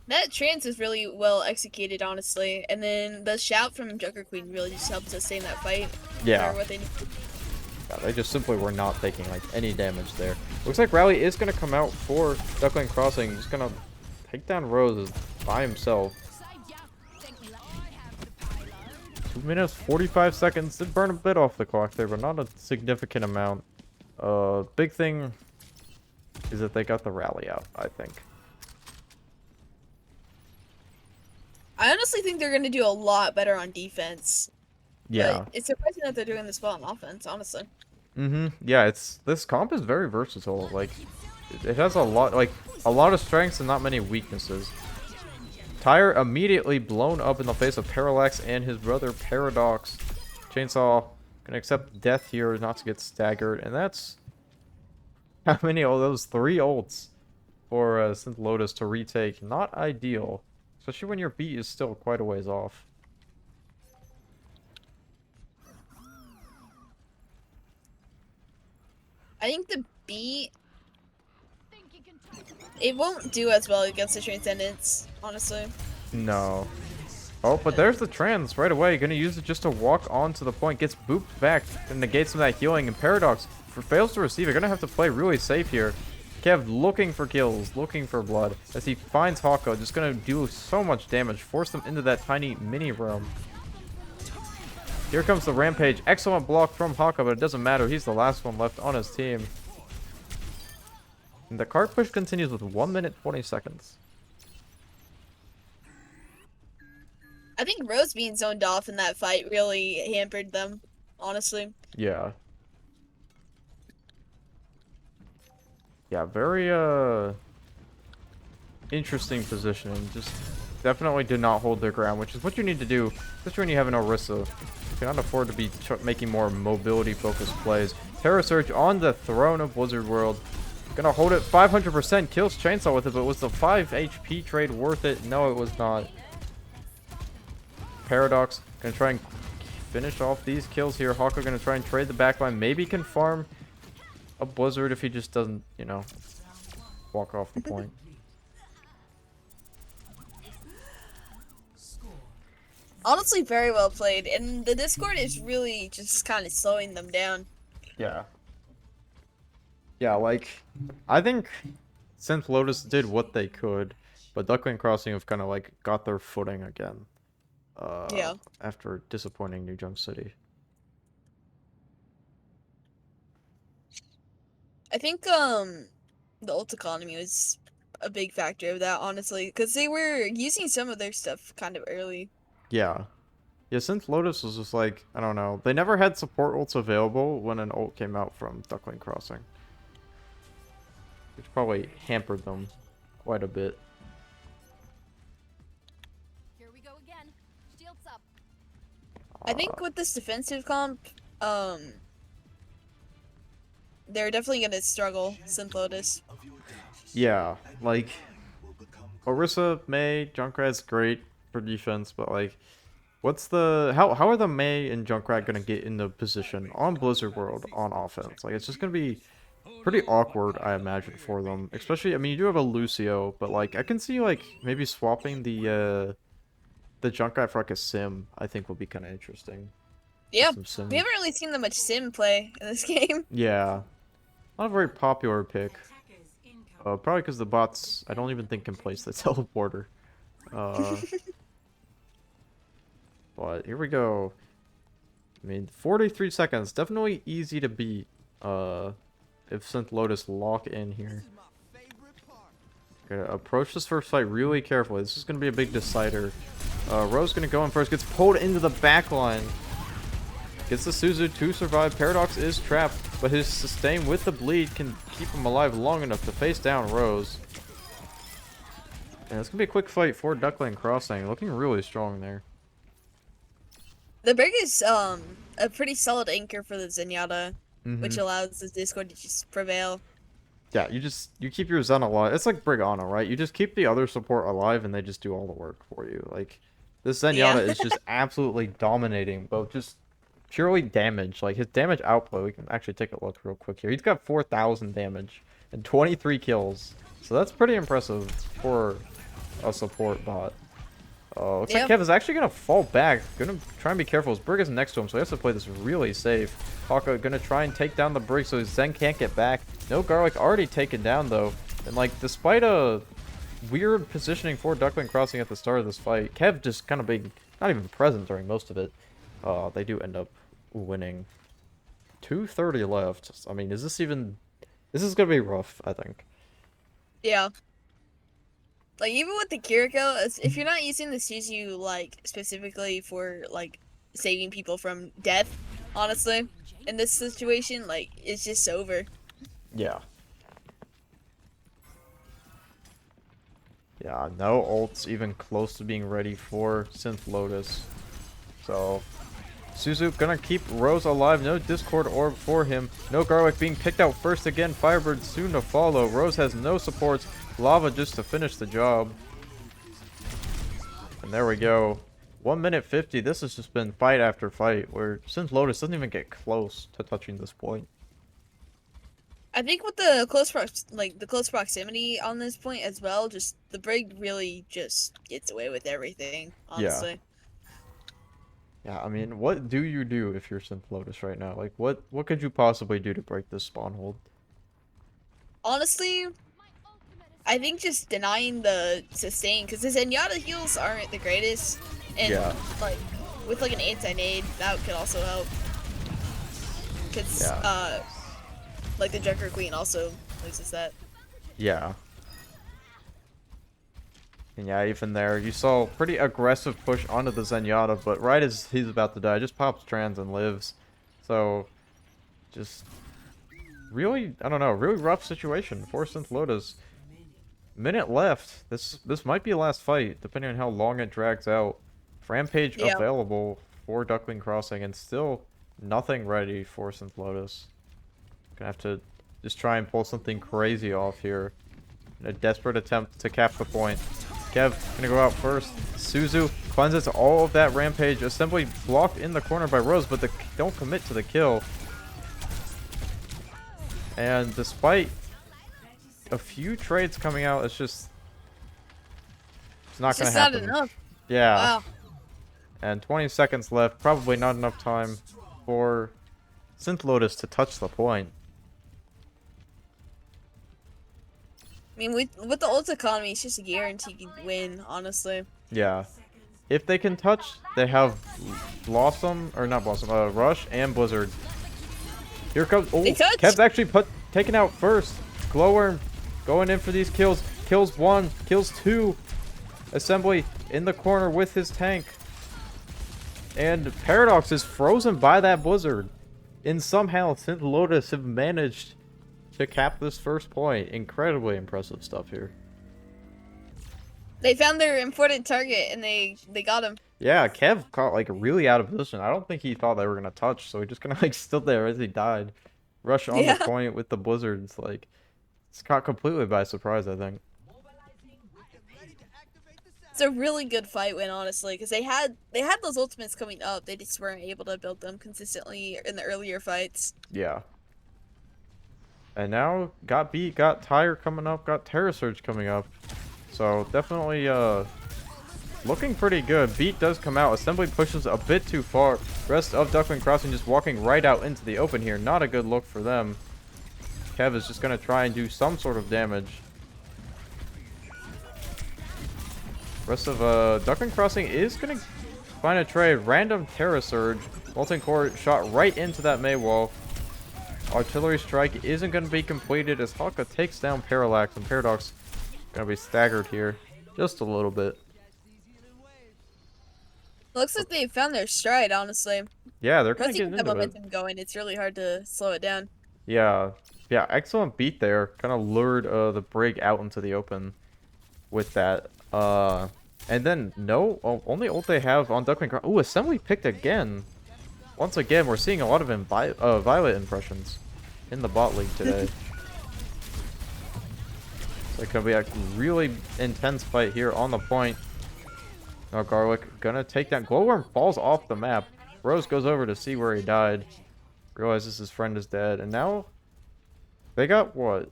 That trance is really well executed, honestly. And then the shout from Joker Queen really just helped sustain that fight. Yeah. For what they need. Yeah, they just simply were not taking like any damage there. Looks like Rally is going to come out for Duckling Crossing. Just going to take down Rose by himself. 2 minutes, 45 seconds. Did burn a bit off the clock there, but not a significant amount. Big thing is that they got the rally out, I think. I honestly think they're going to do a lot better on defense. Yeah. But it's surprising that they're doing this well on offense, honestly. Mm-hmm. Yeah, this comp is very versatile. Like, it has a lot of strengths and not many weaknesses. Tyre immediately blown up in the face of Parallax and his brother Paradox. Chainsaw gonna accept death here not to get staggered, and that's how many of those 3 ults for Synth Lotus to retake. Not ideal, especially when your beat is still quite a ways off. I think the beat, it won't do as well against the Transcendence, honestly. No. Oh, but there's the trans right away. Gonna use it just to walk onto the point. Gets booped back and negates some of that healing. And Paradox fails to receive it. Gonna have to play really safe here. Kev looking for kills, looking for blood. As he finds Hawko, just gonna do so much damage. Force them into that tiny mini room. Here comes the Rampage. Excellent block from Hawko, but it doesn't matter. He's the last one left on his team. And the cart push continues with 1 minute 20 seconds. I think Rose being zoned off in that fight really hampered them, honestly. Yeah. Yeah, very interesting positioning. Just definitely did not hold their ground, which is what you need to do, especially when you have an Orisa. You cannot afford to be making more mobility-focused plays. Terra Surge on the throne of Blizzard World. Gonna hold it 500%. Kills Chainsaw with it, but was the 5 HP trade worth it? No, it was not. Paradox gonna try and finish off these kills here. Hawker gonna try and trade the backline. Maybe can farm a Blizzard if he just doesn't, you know, walk off the point. Honestly, very well played, and the Discord is really just kind of slowing them down. Yeah. Yeah, like, I think since Lotus did what they could, but Duckling Crossing have kind of, like, got their footing again. Yeah. After disappointing New Jump City. I think the ult economy was a big factor of that, honestly, because they were using some of their stuff kind of early. Yeah. Yeah, since Lotus was just like, I don't know, they never had support ults available when an ult came out from Duckling Crossing. Which probably hampered them quite a bit. Here we go again. Shields up. I think with this defensive comp, they're definitely gonna struggle, Synth Lotus. Yeah, like, Orisa, Mei, Junkrat's great for defense, but like, what's the how are the Mei and Junkrat gonna get into position on Blizzard World on offense? Like, it's just gonna be pretty awkward, I imagine, for them. Especially, I mean, you do have a Lucio, but like, I can see like maybe swapping the Junkrat for like a Sim. I think will be kind of interesting. Yeah, Some Sim. we haven't really seen that much Sim play in this game. Yeah, not a very popular pick. Probably because the bots, I don't even think can place the teleporter. But here we go. I mean, 43 seconds, definitely easy to beat. If Synth Lotus lock in here. Gonna approach this first fight really carefully. This is gonna be a big decider. Rose gonna go in first, gets pulled into the back line. Gets the Suzu to survive. Paradox is trapped, but his sustain with the bleed can keep him alive long enough to face down Rose. And it's gonna be a quick fight for Duckling Crossing. Looking really strong there. The Brig is a pretty solid anchor for the Zenyatta, which Mhm. allows the Discord to just prevail. Yeah, you keep your Zen alive. It's like Brigana, right? You just keep the other support alive and they just do all the work for you. Like, this Zenyatta Yeah. is just absolutely dominating, both just purely damage. Like, his damage output, we can actually take a look real quick here. He's got 4,000 damage and 23 kills. So that's pretty impressive for a support bot. Looks like Yeah. Kev is actually going to fall back. Gonna try and be careful. His Brig is next to him, so he has to play this really safe. Hawka gonna try and take down the Brig so his Zen can't get back. No Garlic already taken down, though. And, like, despite a weird positioning for Duckling Crossing at the start of this fight, Kev just kind of being not even present during most of it. They do end up winning. 2:30 left. I mean, is this even... This is gonna be rough, I think. Yeah. Like, even with the Kiriko, if you're not using the Suzu, like, specifically for, like, saving people from death, honestly, in this situation, like, it's just over. Yeah. Yeah, no ults even close to being ready for Synth Lotus. So, Suzu gonna keep Rose alive. No Discord orb for him. No Garlic being picked out first again. Firebird soon to follow. Rose has no supports. Lava just to finish the job. And there we go. 1 minute 50. This has just been fight after fight where Synth Lotus doesn't even get close to touching this point. I think with the close proximity on this point as well, just the Brig really just gets away with everything, honestly. Yeah, I mean, what do you do if you're Synth Lotus right now? Like, what could you possibly do to break this spawn hold? Honestly, I think just denying the sustain, because the Zenyatta heals aren't the greatest, and Yeah. like with like an anti-nade, that could also help. Because Yeah. like the Junker Queen also loses that. Yeah. And yeah, even there, you saw pretty aggressive push onto the Zenyatta, but right as he's about to die, just pops trans and lives. So, just really, I don't know, really rough situation for Synth Lotus. Minute left. This might be a last fight, depending on how long it drags out. Rampage Yeah. available for Duckling Crossing, and still nothing ready for Synth Lotus. Gonna have to just try and pull something crazy off here. In a desperate attempt to cap the point. Kev gonna go out first. Suzu cleanses all of that Rampage. Assembly blocked in the corner by Rose, but they don't commit to the kill. And despite a few trades coming out, it's not It's gonna just not happen. enough. Yeah. Wow. And 20 seconds left. Probably not enough time for Synth Lotus to touch the point. I mean, with the ult economy, it's just a guaranteed win, honestly. Yeah. If they can touch, they have Blossom, or not Blossom, Rush and Blizzard. Here comes, oh, They touch. Kev's actually taken out first. Glowworm going in for these kills. Kills 1, kills 2. Assembly in the corner with his tank. And Paradox is frozen by that Blizzard. And somehow Synth Lotus have managed to cap this first point. Incredibly impressive stuff here. They found their important target and they got him. Yeah, Kev caught like really out of position. I don't think he thought they were gonna touch, so he just kind of like stood there as he died. Rush on Yeah. the point with the Blizzards, like it's caught completely by surprise, I think. It's a really good fight win, honestly, because they had those ultimates coming up. They just weren't able to build them consistently in the earlier fights. Yeah. And now got Beat, got Tire coming up, got Terra Surge coming up. So definitely looking pretty good. Beat does come out. Assembly pushes a bit too far. Rest of Duckling Crossing just walking right out into the open here. Not a good look for them. Kev is just going to try and do some sort of damage. Rest of Duckling Crossing is going to find a trade. Random Terra Surge. Molten Core shot right into that Mei wall. Artillery Strike isn't going to be completed as Haka takes down Parallax, and Paradox going to be staggered here just a little bit. Looks like they found their stride, honestly. Yeah, they're kind Once of you getting get the into it. momentum going, it's really hard to slow it down. Yeah, excellent beat there. Kind of lured the Brig out into the open with that. And then only ult they have on Duckling Crossing. Ooh, Assembly picked again. Once again, we're seeing a lot of Violet impressions in the bot league today. So it could be a really intense fight here on the point. Now Garlic gonna take down. Glowworm falls off the map. Rose goes over to see where he died. Realizes his friend is dead. And now they got what?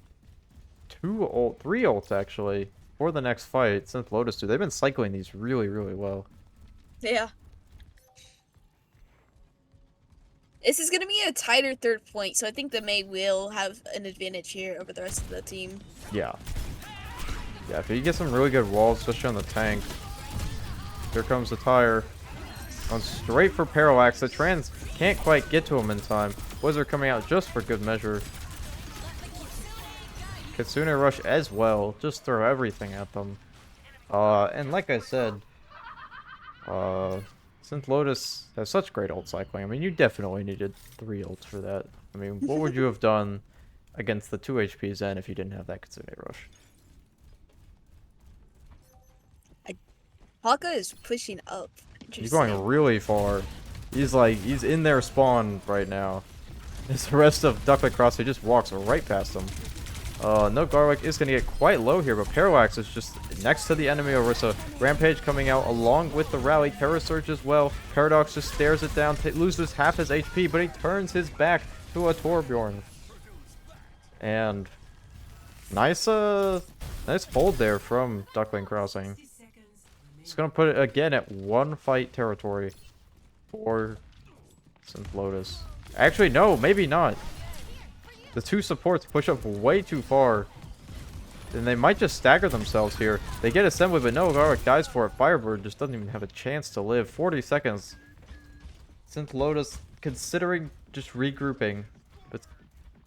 3 ults actually for the next fight. Synth Lotus 2. They've been cycling these really, really well. Yeah. This is going to be a tighter third point, so I think the Mei will have an advantage here over the rest of the team. Yeah. Yeah, if you get some really good walls, especially on the tank. Here comes the Tire. On straight for Parallax. The Trans can't quite get to him in time. Blizzard coming out just for good measure. Kitsune Rush as well. Just throw everything at them. And like I said, Synth Lotus has such great ult cycling. I mean, you definitely needed 3 ults for that. I mean, what would you have done against the 2 HP Zen if you didn't have that Kitsune Rush? Haka is pushing up. He's going really far. He's in their spawn right now. As the rest of Duckling Crossing just walks right past him. No Garlic is going to get quite low here, but Parallax is just next to the enemy Orisa. Rampage coming out along with the rally. Terra Surge as well. Paradox just stares it down, loses half his HP, but he turns his back to a Torbjorn. And nice hold there from Duckling Crossing. It's going to put it again at 1 fight territory for Synth Lotus. Actually, no, maybe not. The 2 supports push up way too far. And they might just stagger themselves here. They get Assembly, but no, Garlic dies for it. Firebird just doesn't even have a chance to live. 40 seconds. Synth Lotus considering just regrouping. It's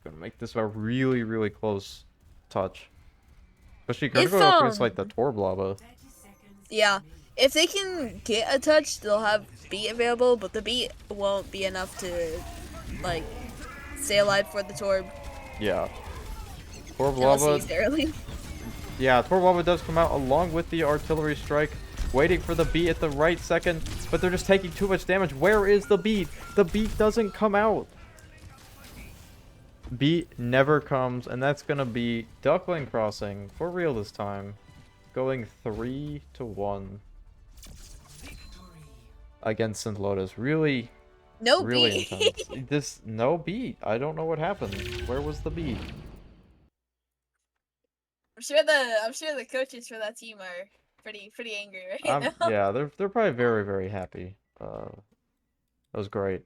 going to make this a really, really close touch. Especially going to go up against like the Torblava. Yeah. If they can get a touch, they'll have beat available, but the beat won't be enough to like stay alive for the Torb. Yeah. Torb Unless Lava. he's early. Yeah, Torb Lava does come out along with the artillery strike, waiting for the beat at the right second, but they're just taking too much damage. Where is the beat? The beat doesn't come out. Beat never comes, and that's gonna be Duckling Crossing for real this time, going 3-1 against St. Lotus. Really, No really beat. intense. This no beat. I don't know what happened. Where was the beat? I'm sure the coaches for that team are pretty angry right now. Yeah, they're probably very, very happy. That was great.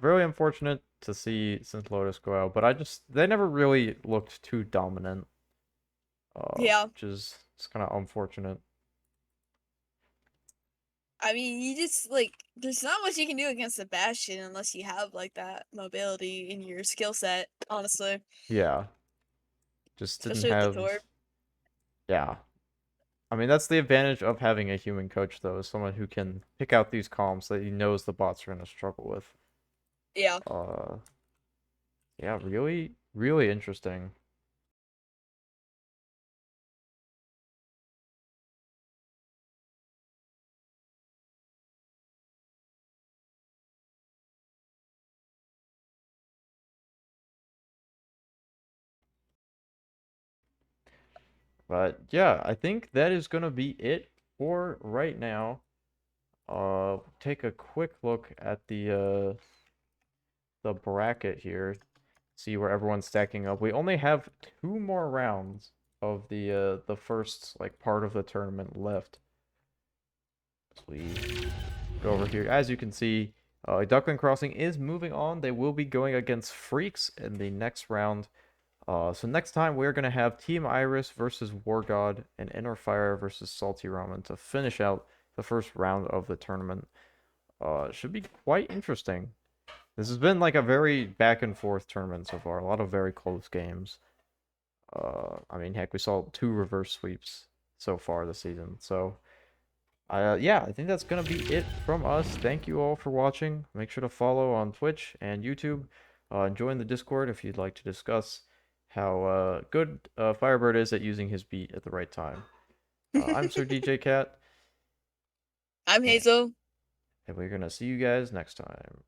Very unfortunate to see St. Lotus go out, but they never really looked too dominant. Yeah. Which is kind of unfortunate. I mean, you just like there's not much you can do against the Bastion unless you have like that mobility in your skill set, honestly. Yeah. Just didn't Especially with have. the Torb. Yeah. I mean, that's the advantage of having a human coach, though, is someone who can pick out these comps that he knows the bots are going to struggle with. Yeah. Yeah, really, really interesting. But yeah, I think that is going to be it for right now. Take a quick look at the bracket here. See where everyone's stacking up. We only have 2 more rounds of the first like part of the tournament left. So we go over here. As you can see, Duckling Crossing is moving on. They will be going against Freaks in the next round. So next time we're going to have Team Iris versus War God and Inner Fire versus Salty Ramen to finish out the first round of the tournament. Should be quite interesting. This has been like a very back and forth tournament so far. A lot of very close games. I mean, heck, we saw 2 reverse sweeps so far this season. So, yeah, I think that's going to be it from us. Thank you all for watching. Make sure to follow on Twitch and YouTube. And join the Discord if you'd like to discuss how good Firebird is at using his beat at the right time. I'm Sir DJ Cat. I'm Hazel. And we're going to see you guys next time.